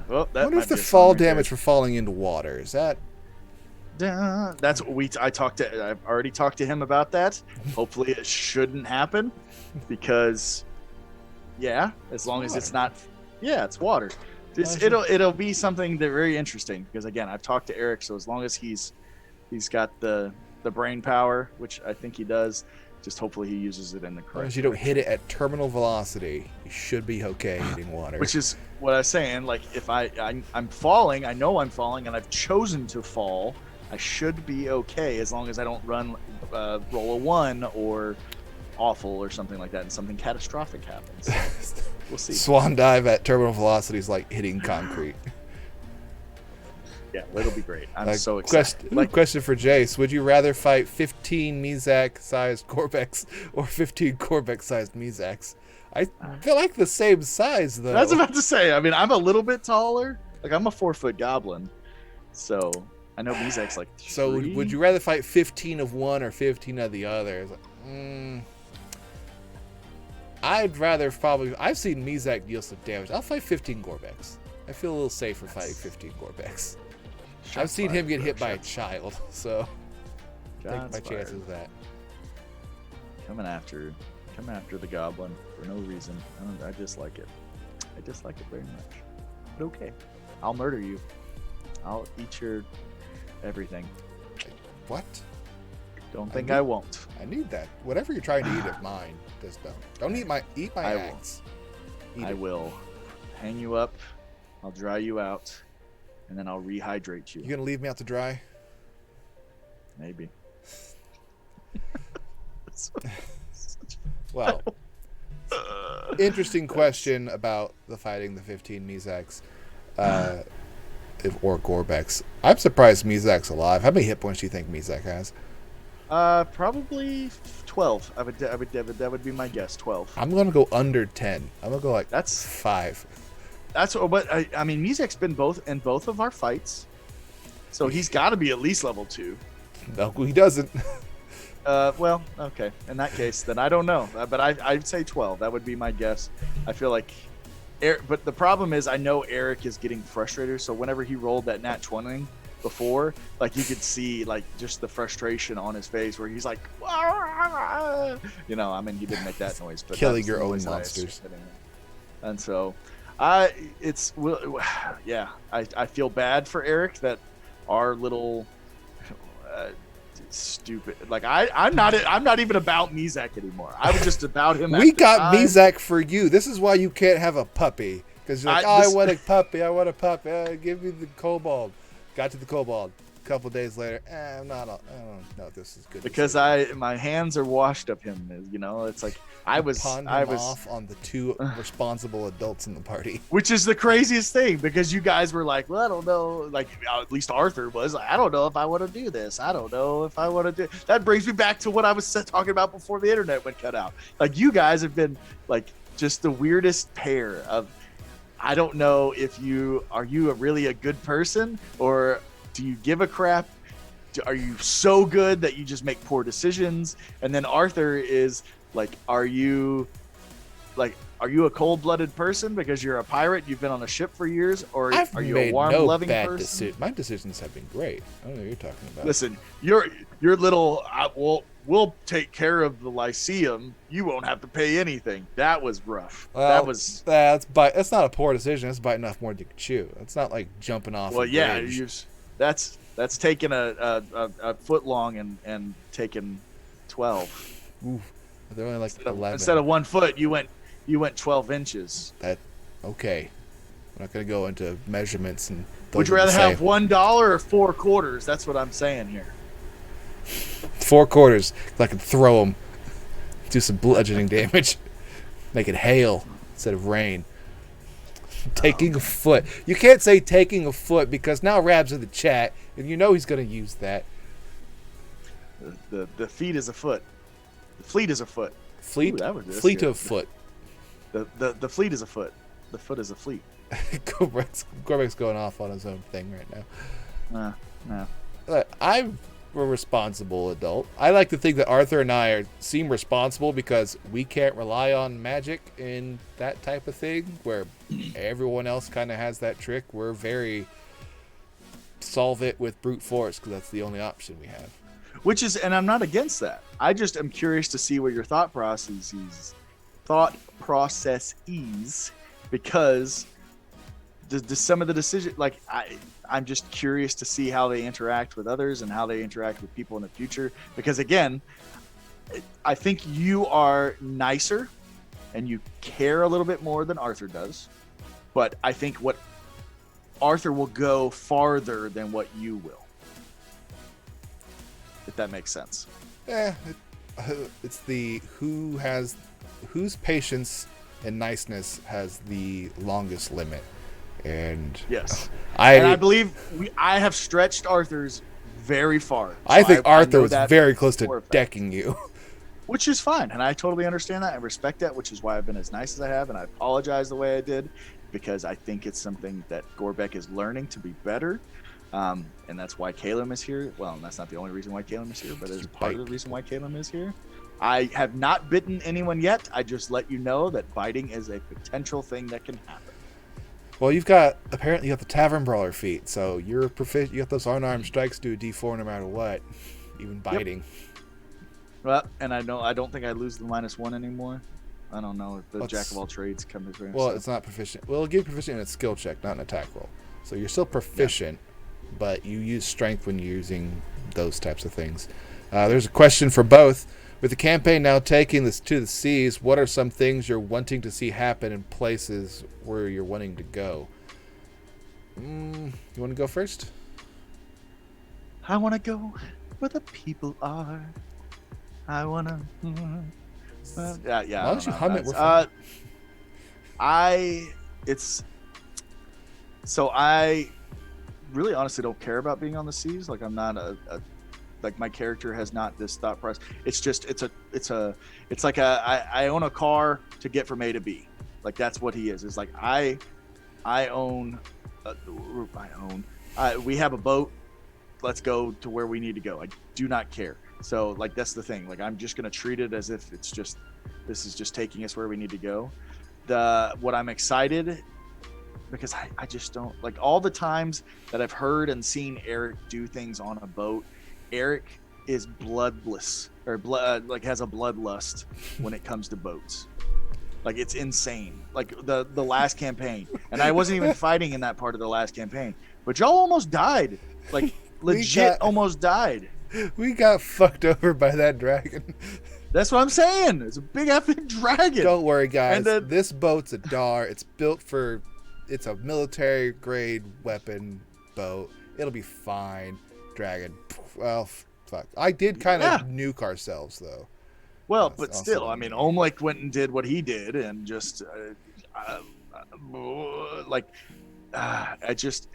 Well, I wonder if the fall damage for falling into water is that. That's what I've already talked to him about that. Hopefully, it shouldn't happen because, as long as it's not, it's water. It'll be something that very interesting because again, I've talked to Eric, so as long as he's got the brain power, which I think he does. Just hopefully he uses it in the correct. As long as you don't hit it at terminal velocity, you should be okay hitting water. Which is what I was saying. Like if I'm falling, I know I'm falling, and I've chosen to fall. I should be okay as long as I don't roll a 1 or awful or something like that, and something catastrophic happens. So we'll see. Swan dive at terminal velocity is like hitting concrete. Yeah, it'll be great. I'm so excited. Question for Jace. Would you rather fight 15 Mizak-sized Gorbeks or 15 Gorbek-sized Mizaks? I feel like the same size, though. I was about to say, I mean, I'm a little bit taller. Like, I'm a 4-foot goblin. So, I know Mizak's like 3. So, would you rather fight 15 of one or 15 of the other? I'd rather probably... I've seen Mizak deal some damage. I'll fight 15 Gorbeks. I feel a little safer fighting 15 Gorbeks. I've seen him get hit by a child, so take my chances with that. Coming after the goblin for no reason. I dislike it. I dislike it very much. But okay, I'll murder you. I'll eat your everything. What? Don't think I won't. I need that. Whatever you're trying to eat of mine, just don't eat my axe. I will hang you up. I'll dry you out. And then I'll rehydrate you. You gonna leave me out to dry? Maybe. Well, interesting question about the fighting the 15 Mizaks, or Gorbeks. I'm surprised Mizak's alive. How many hit points do you think Mizak has? Probably 12. That would be my guess. 12. I'm gonna go under 10. I'm gonna go that's 5. That's what, I mean, Mizak's been in both of our fights, so he's got to be at least level 2. No, he doesn't. Well, okay. In that case, then I don't know, but I'd say 12. That would be my guess. I feel like, but the problem is, I know Eric is getting frustrated. So whenever he rolled that nat 20 before, like you could see like just the frustration on his face, where he's like, you know, I mean, he didn't make that noise, but killing your own monsters. And so. I feel bad for Eric that our little stupid I'm not even about Mizak anymore. I was just about him. We got Mizak for you. This is why you can't have a puppy, because you're like, I want a puppy. Give me the kobold. Got to the kobold. couple days later, I don't know if this is good. Because decision. my hands are washed of him. You know, it's like I was off on the two responsible adults in the party. Which is the craziest thing, because you guys were like, well, I don't know. Like, at least Arthur was like, I don't know if I want to do this. I don't know if I want to do. That brings me back to what I was talking about before the internet went cut out. Like, you guys have been like just the weirdest pair of. I don't know if are you really a good person, or do you give a crap? Are you so good that you just make poor decisions? And then Arthur is like, are you a cold-blooded person because you're a pirate, you've been on a ship for years, or are you a warm, loving person? My decisions have been great. I don't know what you're talking about. Listen, your little we'll take care of the Lyceum. You won't have to pay anything. That was rough. Well, that's not a poor decision. That's biting off more than you can chew. It's not like jumping off. Well, a yeah, bridge. that's taking a foot long and taking 12. Ooh, they're only like 11. Instead of 1 foot, you went 12 inches. Okay. I'm not gonna go into measurements and. Would you rather have $1 or 4 quarters? That's what I'm saying here. 4 quarters. I can throw them. Do some bludgeoning damage. Make it hail instead of rain. Taking a foot. You can't say taking a foot because now Rab's in the chat and you know he's going to use that. The feet is a foot. The fleet is a foot. Fleet of foot. The fleet is a foot. The foot is a fleet. Gorbek's going off on his own thing right now. No. I'm a responsible adult. I like to think that Arthur and I seem responsible because we can't rely on magic in that type of thing where everyone else kind of has that trick. We're very solve it with brute force because that's the only option we have. And I'm not against that. I just am curious to see what your thought process is, because some of the decisions, like I'm just curious to see how they interact with others and how they interact with people in the future. Because again, I think you are nicer and you care a little bit more than Arthur does. But I think what Arthur will go farther than what you will. If that makes sense. It's the whose patience and niceness has the longest limit. And yes, I believe I have stretched Arthur's very far. So I think Arthur was very close to decking you, which is fine, and I totally understand that and respect that. Which is why I've been as nice as I have, and I apologize the way I did, because I think it's something that Gorbek is learning to be better, and that's why Caleb is here. Well, that's not the only reason why Caleb is here, but it's part of the reason why Caleb is here. I have not bitten anyone yet. I just let you know that biting is a potential thing that can happen. Well, you got the Tavern Brawler feat, so you're proficient. You got those unarmed strikes do a D4 no matter what, even biting. Yep. Well, and I don't think I lose the -1 anymore. I don't know if the Jack of all trades comes through. Well, it's not proficient. Well, it'll give you proficient in a skill check, not an attack roll. So you're still proficient, but you use strength when you're using those types of things. There's a question for both. With the campaign now taking this to the seas, what are some things you're wanting to see happen in places where you're wanting to go? You want to go first? I want to go where the people are. I want to... yeah. Why don't you hum it? I really honestly don't care about being on the seas. Like, I'm not like, my character has not this thought process. It's just it's like I own a car to get from A to B. Like, that's what he is. It's like we have a boat. Let's go to where we need to go. I do not care. So, like, that's the thing. Like, I'm just gonna treat it as if this is just taking us where we need to go. What I'm excited, because I just don't like all the times that I've heard and seen Eric do things on a boat. Eric is bloodless, or has a bloodlust when it comes to boats. Like, it's insane. Like the last campaign, and I wasn't even fighting in that part of the last campaign, but y'all almost died. Like, legit almost died. We got fucked over by that dragon. That's what I'm saying. It's a big effing dragon. Don't worry, guys. This boat's a Dar. It's a military grade weapon boat. It'll be fine. dragon. Well, fuck. I did kind of nuke ourselves though. Well, but still, I mean, Omlik went and did what he did, and just I just,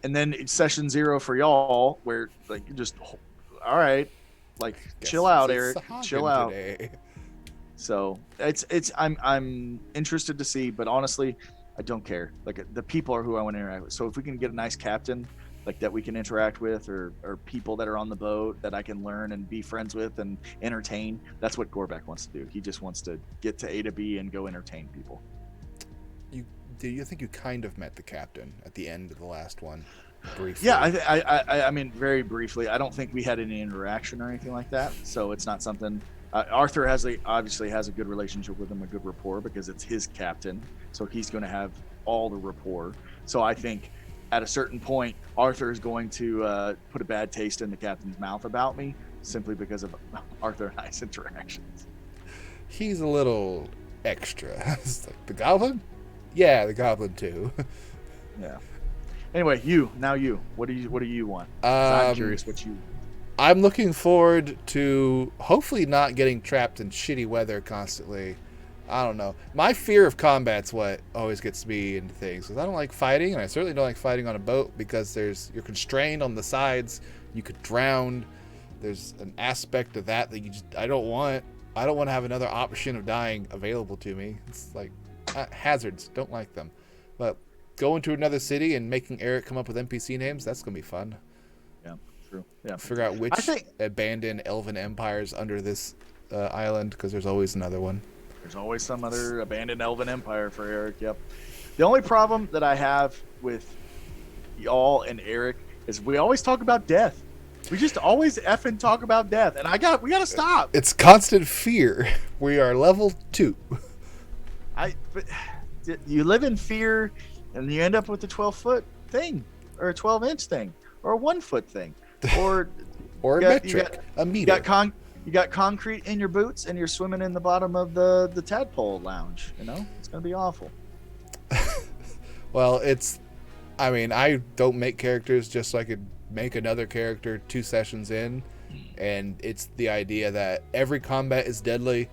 and then it's session 0 for y'all, where like you just, all right, like chill out, Eric, chill out. Today. So I'm interested to see, but honestly, I don't care. Like the people are who I want to interact with. So if we can get a nice captain like that we can interact with, or people that are on the boat that I can learn and be friends with and entertain, that's what Gorbak wants to do. He just wants to get to A to B and go entertain people. Do you think you kind of met the captain at the end of the last one? Briefly. Yeah, I mean, very briefly. I don't think we had any interaction or anything like that, so it's not something. Arthur obviously has a good relationship with him, a good rapport, because it's his captain, so he's going to have all the rapport. So I think at a certain point, Arthur is going to put a bad taste in the captain's mouth about me, simply because of Arthur and I's interactions. He's a little extra. It's like, the goblin? Yeah, the goblin too. Yeah. Anyway, what do you want? I'm curious what you. I'm looking forward to hopefully not getting trapped in shitty weather constantly. I don't know. My fear of combat's what always gets me into things, because I don't like fighting, and I certainly don't like fighting on a boat because you're constrained on the sides. You could drown. There's an aspect of that you just I don't want. I don't want to have another option of dying available to me. It's like hazards. Don't like them. But going to another city and making Eric come up with NPC names, that's going to be fun. Yeah, true. Yeah. Figure out which abandoned elven empires under this island, because there's always another one. There's always some other abandoned elven empire for Eric, yep. The only problem that I have with y'all and Eric is we always talk about death. We just always effing talk about death, and we gotta stop. It's constant fear. We are level 2. But you live in fear, and you end up with a 12-foot thing, or a 12-inch thing, or a 1-foot thing, or or a metric, a meter. You got concrete in your boots, and you're swimming in the bottom of the tadpole lounge. You know, it's gonna be awful. Well, I don't make characters just so I could make another character 2 sessions in, and it's the idea that every combat is deadly.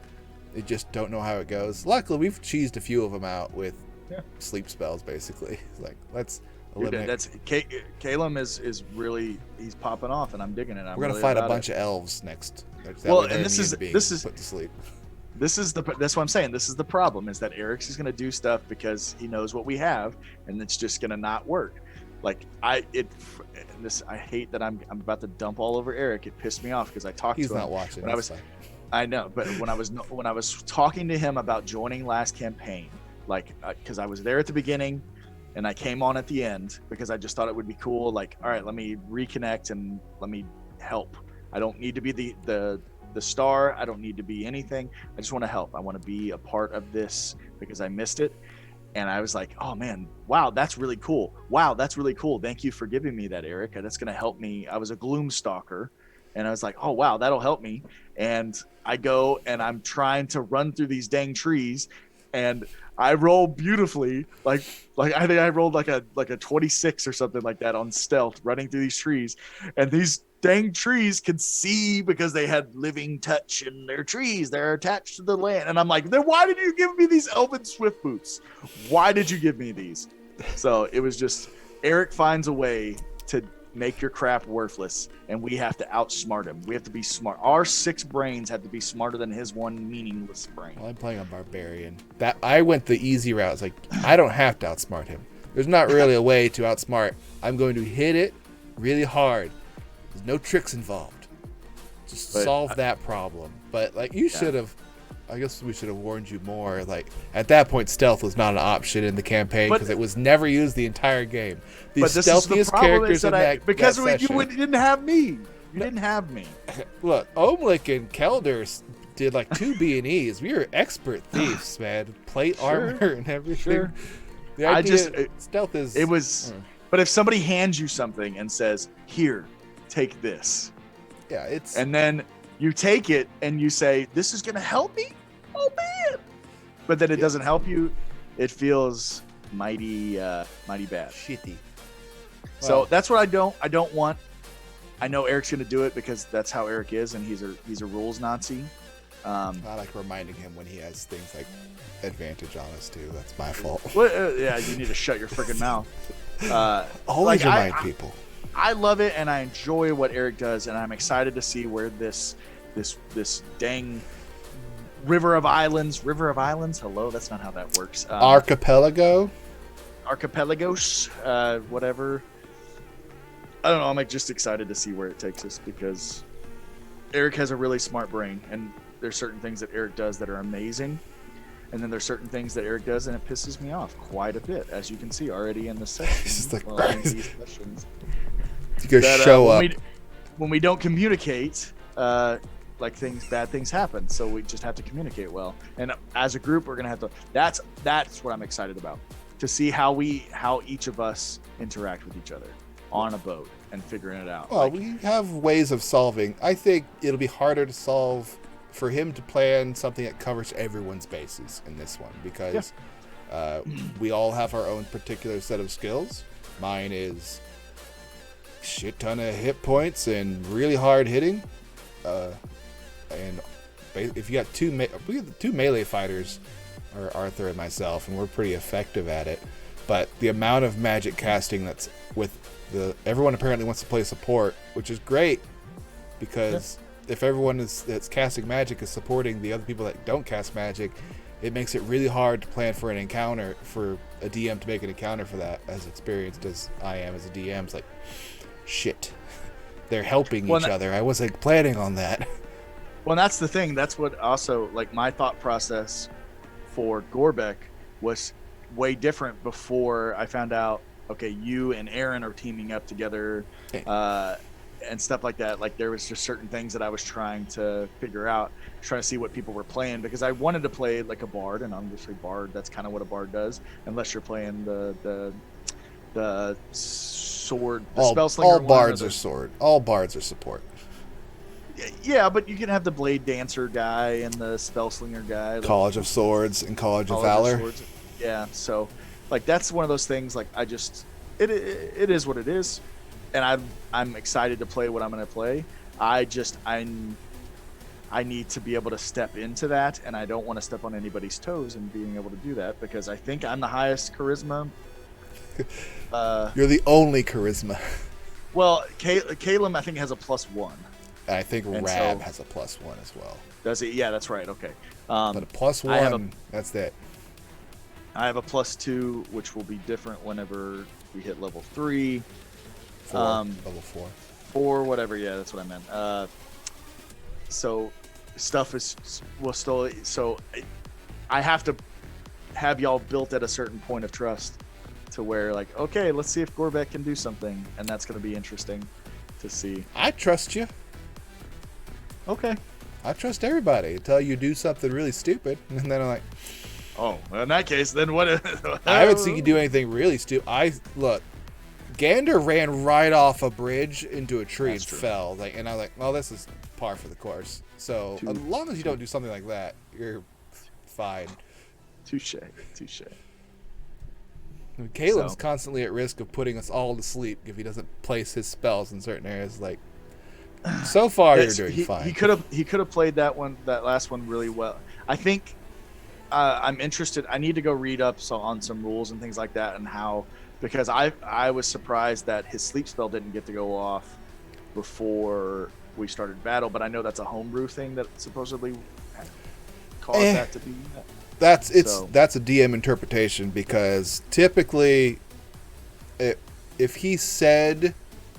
They just don't know how it goes. Luckily, we've cheesed a few of them out with sleep spells, basically. Like, let's eliminate. That's Calum is really, he's popping off, and I'm digging it. We're gonna fight a bunch of elves next. Well, and this is put to sleep. That's what I'm saying. This is the problem: is that Eric's is gonna do stuff because he knows what we have, and it's just gonna not work. Like I hate that I'm about to dump all over Eric. It pissed me off because I talked to him. He's not watching. I know, but when I was talking to him about joining last campaign, like, because I was there at the beginning, and I came on at the end because I just thought it would be cool. Like, all right, let me reconnect and let me help. I don't need to be the star. I don't need to be anything. I just want to help. I want to be a part of this because I missed it. And I was like, oh man, wow, that's really cool. Wow, that's really cool. Thank you for giving me that, Eric. That's going to help me. I was a gloom stalker. And I was like, oh, wow, that'll help me. And I go and I'm trying to run through these dang trees, and I roll beautifully. Like I think I rolled like a 26 or something like that on stealth, running through these trees. And these dang trees could see because they had living touch in their trees. They're attached to the land. And I'm like, then why did you give me these elven swift boots? Why did you give me these? So it was just, Eric finds a way to make your crap worthless, and we have to outsmart him. We have to be smart. Our 6 brains have to be smarter than his 1 meaningless brain. Well, I'm playing a barbarian. I went the easy route. It's like, I don't have to outsmart him. There's not really a way to outsmart. I'm going to hit it really hard. There's no tricks involved. Just solve that problem. But like, you should have. I guess we should have warned you more. Like, at that point, stealth was not an option in the campaign because it was never used the entire game. The stealthiest characters in that because that you didn't have me. You didn't have me. Look, Omlik and Kelder did like 2 B&Es. We were expert thieves, man. Plate armor and everything. Sure. The idea, stealth is. It was. But if somebody hands you something and says, "Here, take this," and then you take it and you say, "This is gonna help me." Oh man! But then it doesn't help you. It feels mighty bad. Shitty. So that's what I don't want. I know Eric's going to do it because that's how Eric is, and he's a rules Nazi. I like reminding him when he has things like advantage on us too. That's my fault. Well, yeah, you need to shut your freaking mouth. Always remind people. I love it, and I enjoy what Eric does, and I'm excited to see where this dang river of islands. Hello, that's not how that works. Archipelagos, whatever. I don't know. I'm just excited to see where it takes us because Eric has a really smart brain, and there's certain things that Eric does that are amazing, and then there's certain things that Eric does and it pisses me off quite a bit, as you can see already in the session. This is like these sessions. You go show up when we don't communicate. Like bad things happen, so we just have to communicate well. And as a group, we're gonna have to. That's what I'm excited about, to see how each of us interact with each other on a boat and figuring it out. Well, we have ways of solving. I think it'll be harder to solve for him to plan something that covers everyone's bases in this one because we all have our own particular set of skills. Mine is shit ton of hit points and really hard hitting. And if you got two melee fighters, or Arthur and myself, and we're pretty effective at it. But the amount of magic casting that's with everyone apparently wants to play support, which is great because if everyone that's casting magic is supporting the other people that don't cast magic, it makes it really hard to plan for an encounter, for a DM to make an encounter for that, as experienced as I am as a DM. It's like, shit, they're helping each other. I wasn't planning on that. Well, that's the thing. That's what also, like, my thought process for Gorbeck was way different before I found out, okay, you and Aaron are teaming up together, and stuff like that. Like, there was just certain things that I was trying to figure out, trying to see what people were playing, because I wanted to play like a bard, and obviously bard, that's kind of what a bard does, unless you're playing the sword, the spellslinger. All bards are sword. All bards are support. Yeah, but you can have the blade dancer guy and the spellslinger guy. College of Swords and College of Valor. Yeah, so like that's one of those things. Like it is what it is, and I'm excited to play what I'm going to play. I need to be able to step into that, and I don't want to step on anybody's toes in being able to do that because I think I'm the highest charisma. You're the only charisma. Well, Caleb I think has a +1. I think Rab has a +1 as well. Does he? Yeah, that's right. Okay. But a +1, that's it. I have a +2, which will be different whenever we hit level 3. Level 4. 4, whatever. Yeah, that's what I meant. So stuff will still. So I have to have y'all built at a certain point of trust to where, like, okay, let's see if Gorbeck can do something, and that's going to be interesting to see. I trust you. Okay. I trust everybody until you do something really stupid, and then I'm like, oh, well, in that case, then what? I haven't seen you do anything really stupid. Look, Gander ran right off a bridge into a tree and fell. And I was like, well, this is par for the course. So as long as you don't do something like that, you're fine. Touche. Caleb's constantly at risk of putting us all to sleep if he doesn't place his spells in certain areas. Like, so far, you're doing fine. He could have played that last one really well. I think I'm interested. I need to go read up on some rules and things like that, and how, because I was surprised that his sleep spell didn't get to go off before we started battle. But I know that's a homebrew thing that supposedly caused that to be. That's a DM interpretation, because typically, if he said,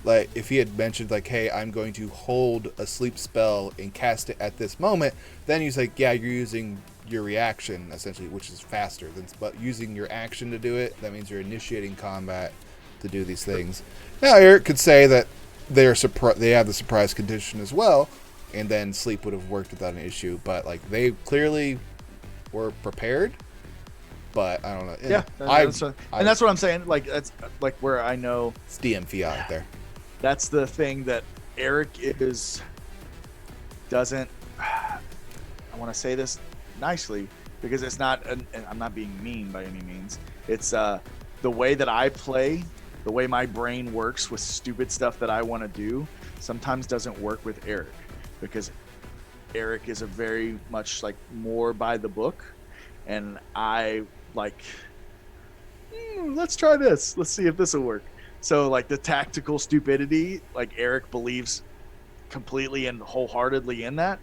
like, if he had mentioned, like, hey, I'm going to hold a sleep spell and cast it at this moment, then he's like, yeah, you're using your reaction, essentially, which is faster. But using your action to do it, that means you're initiating combat to do these things. Now, Eric could say that they have the surprise condition as well, and then sleep would have worked without an issue. But, like, they clearly were prepared. But I don't know. Yeah, that's what I'm saying. Like, that's like where I know it's DM fiat there. That's the thing that Eric doesn't. I want to say this nicely because it's not. And I'm not being mean by any means. It's the way that I play the way my brain works with stupid stuff that I want to do sometimes doesn't work with Eric, because Eric is a very much like more by the book, and I like, let's try this. Let's see if this will work. So like the tactical stupidity, like Eric believes completely and wholeheartedly in that,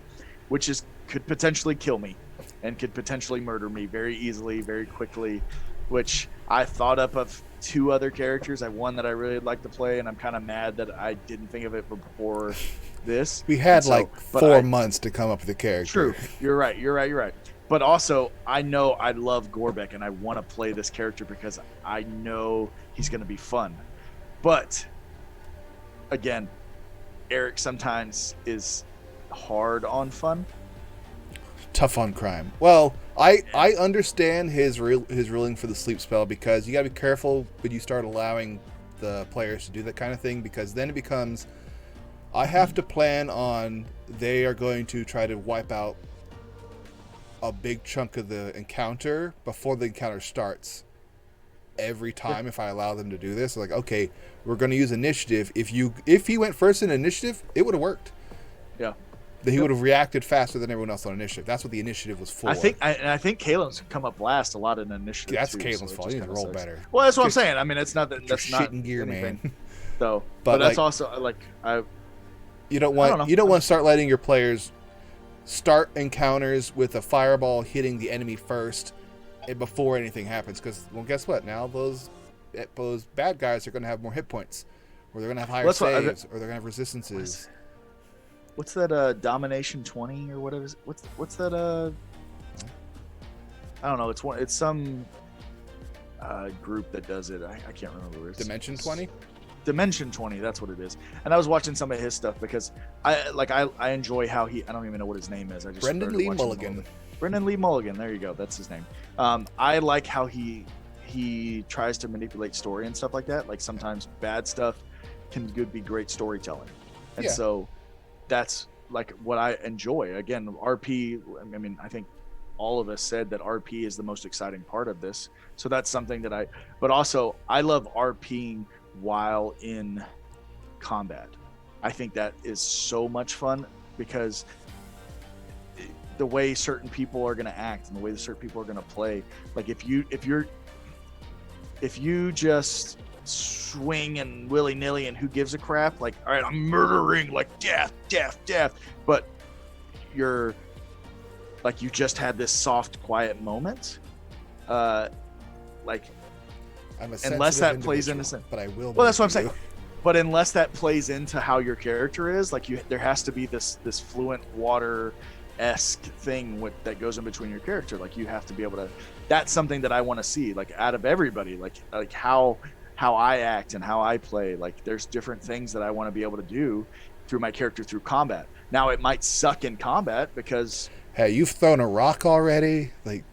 which is could potentially kill me and could potentially murder me very easily, very quickly, which I thought up of 2 other characters. I have one that I really like to play, and I'm kind of mad that I didn't think of it before this. We had like 4 months to come up with a character. True. You're right. But also, I know I love Gorbeck, and I want to play this character because I know he's going to be fun. But, again, Eric sometimes is hard on fun. Tough on crime. Well, I understand his ruling for the sleep spell, because you got to be careful when you start allowing the players to do that kind of thing, because then it becomes, I have to plan on they are going to try to wipe out a big chunk of the encounter before the encounter starts every time. If I allow them to do this, like, okay, we're going to use initiative. If he went first in initiative, it would have worked. Yeah. That he would have reacted faster than everyone else on initiative. That's what the initiative was for. I think Caelan's come up last a lot in initiative. That's too, Caelan's fault. He needs to roll better. Well, that's what I'm saying. I mean, it's not that that's not shit in gear, anything. man. So, but that's also like you don't want to start letting your players start encounters with a fireball hitting the enemy first before anything happens, because, well, guess what? Now those bad guys are going to have more hit points, or they're going to have higher saves, or they're going to have resistances. What's that? Domination 20 or whatever? What's that? I don't know. It's some group that does it. I can't remember what it is. Dimension 20. Dimension 20. That's what it is. And I was watching some of his stuff because I enjoy how I don't even know what his name is. I just Brendan Lee Mulligan. Brendan Lee Mulligan. There you go. That's his name. I like how he tries to manipulate story and stuff like that. Like sometimes bad stuff can be great storytelling, and so that's like what I enjoy. Again, RP. I mean, I think all of us said that RP is the most exciting part of this. So that's something that but also I love RPing while in combat. I think that is so much fun, because the way certain people are going to act and the way that certain people are going to play, like if you just swing and willy-nilly and who gives a crap, like, all right, I'm murdering, like death, but you're like, you just had this soft, quiet moment, like, unless that plays into, but I will. Well, that's what I'm saying. But unless that plays into how your character is, like, there has to be this fluent water-esque thing that goes in between your character. Like, you have to be able to. That's something that I want to see, like, out of everybody, like how I act and how I play. Like, there's different things that I want to be able to do through my character through combat. Now, it might suck in combat because, hey, you've thrown a rock already, like.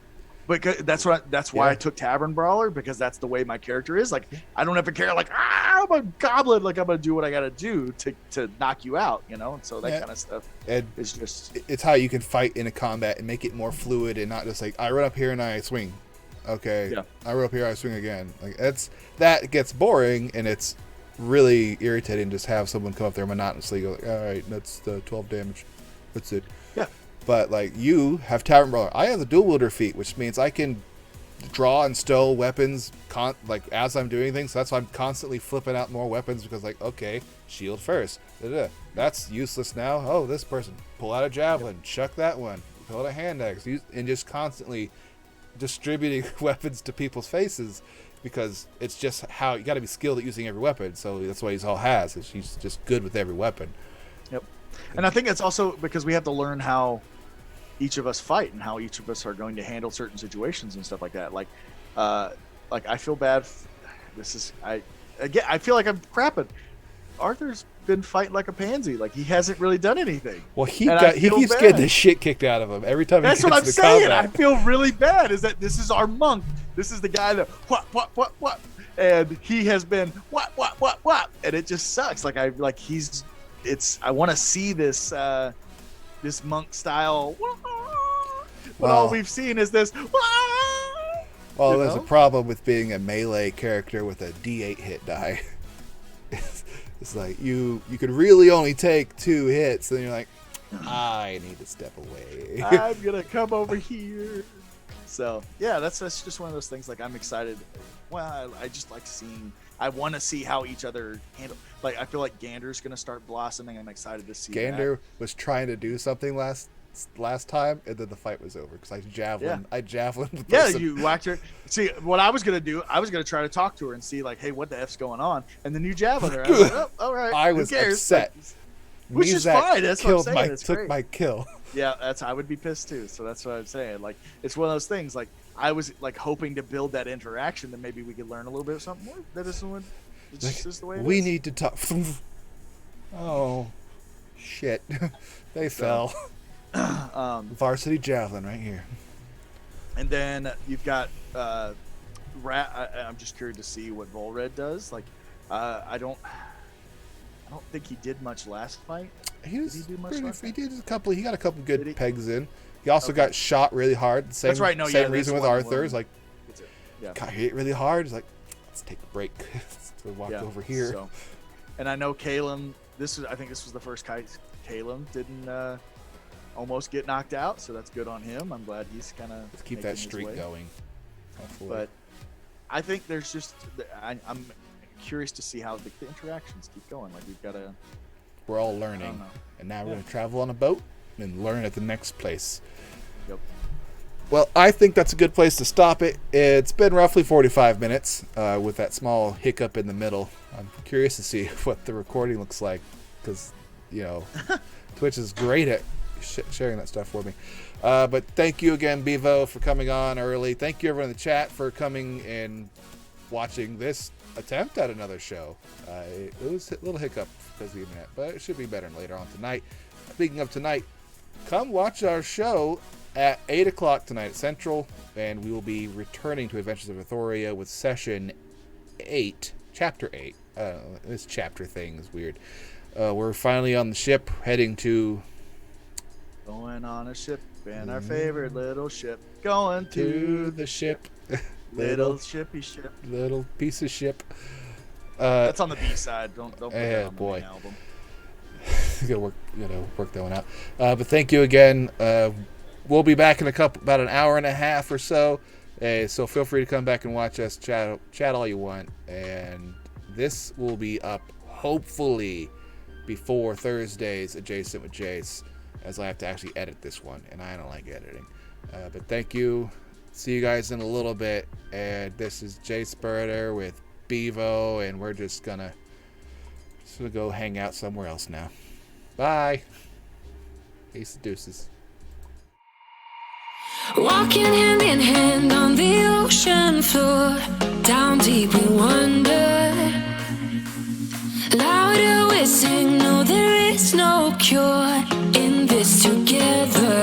But that's why I took Tavern Brawler, because that's the way my character is. Like, I don't have to care, like, I'm a goblin, like, I'm gonna do what I gotta do to knock you out, you know. And so that kind of stuff is just, it's how you can fight in a combat and make it more fluid, and not just like, I run up here and I swing, okay, I run up here, I swing again. Like, that gets boring, and it's really irritating to just have someone come up there monotonously go like, all right, that's the 12 damage, that's it. But, like, you have Tavern Brawler. I have the Dual Wielder feat, which means I can draw and stow weapons like as I'm doing things. So that's why I'm constantly flipping out more weapons, because, like, okay, shield first. Da-da. That's useless now. Oh, this person. Pull out a javelin. Chuck that one. Pull out a hand axe. And just constantly distributing weapons to people's faces, because it's just how you got to be skilled at using every weapon. So that's why he's all has. He's just good with every weapon. Yep. And I think it's also because we have to learn how each of us fight and how each of us are going to handle certain situations and stuff like that. Like I feel bad. I feel like I'm crapping. Arthur's been fighting like a pansy. Like, he hasn't really done anything. Well, he keeps getting the shit kicked out of him every time. That's what I'm saying. I feel really bad. Is that this is our monk? This is the guy that what, and he has been what, and it just sucks. I want to see this this monk style. But all we've seen is this. Well, there's a problem with being a melee character with a D8 hit die. It's like you could really only take 2 hits, and you're like, I need to step away. I'm gonna come over here. So yeah, that's just one of those things. Like, I'm excited. Well, I just like seeing. I want to see how each other handle. Like, I feel like Gander's gonna start blossoming. I'm excited to see. Gander was trying to do something last time, and then the fight was over because I javelined the person. Yeah, you whacked her. See, what I was gonna do, I was gonna try to talk to her and see, like, hey, what the f's going on, and then you javelin her. I was like, oh, all right. I was upset. Which is fine. That's what I'm saying. Took my kill. Yeah, I would be pissed too. So that's what I'm saying. Like, it's one of those things. Like, I was like hoping to build that interaction, that maybe we could learn a little bit of something more. That isn't what. It's Like, just the way it we is. need to talk. Oh, shit! They fell. Varsity javelin right here. And then you've got Rat. I'm just curious to see what Volred does. Like, I don't think he did much last fight. He was did he do much pretty, last he fight? did a couple. He got a couple good Did he? pegs in. He also got shot really hard. Same, That's right. No, same yeah, reason that's with one Arthur. It's like, yeah. got hit really hard. It's like, let's take a break. So we walked Yeah, over here. So, and I know Caleb. I think this was the first Caleb didn't almost get knocked out, so that's good on him. I'm glad he's kind of Let's keep that streak going. Hopefully. But I think there's just I'm curious to see how the interactions keep going. Like, we've got to. We're all learning, and now we're going to travel on a boat and learn at the next place. Yep. Well, I think that's a good place to stop it. It's been roughly 45 minutes with that small hiccup in the middle. I'm curious to see what the recording looks like because, Twitch is great at sharing that stuff for me. But thank you again, Bevo, for coming on early. Thank you, everyone in the chat, for coming and watching this attempt at another show. It was a little hiccup because of the internet, but it should be better later on tonight. Speaking of tonight, come watch our show at 8 o'clock tonight at Central, and we will be returning to Adventures of Athoria with Session 8, Chapter 8. This chapter thing is weird. We're finally on the ship, heading to... Going on a ship, and our favorite little ship. Going to the ship. Little shippy ship. Little piece of ship. That's on the B side. Don't put that on the main album. gotta work that one out. But thank you again. We'll be back in about an hour and a half or so. So feel free to come back and watch us chat all you want. And this will be up hopefully before Thursday's Adjacent with Jace, as I have to actually edit this one, and I don't like editing. But thank you. See you guys in a little bit. And this is Jace Burder with Bevo, and we're just gonna go hang out somewhere else now. Bye. Peace and deuces. Walking hand in hand on the ocean floor, down deep we wander. Louder we sing, no there is no cure in this together.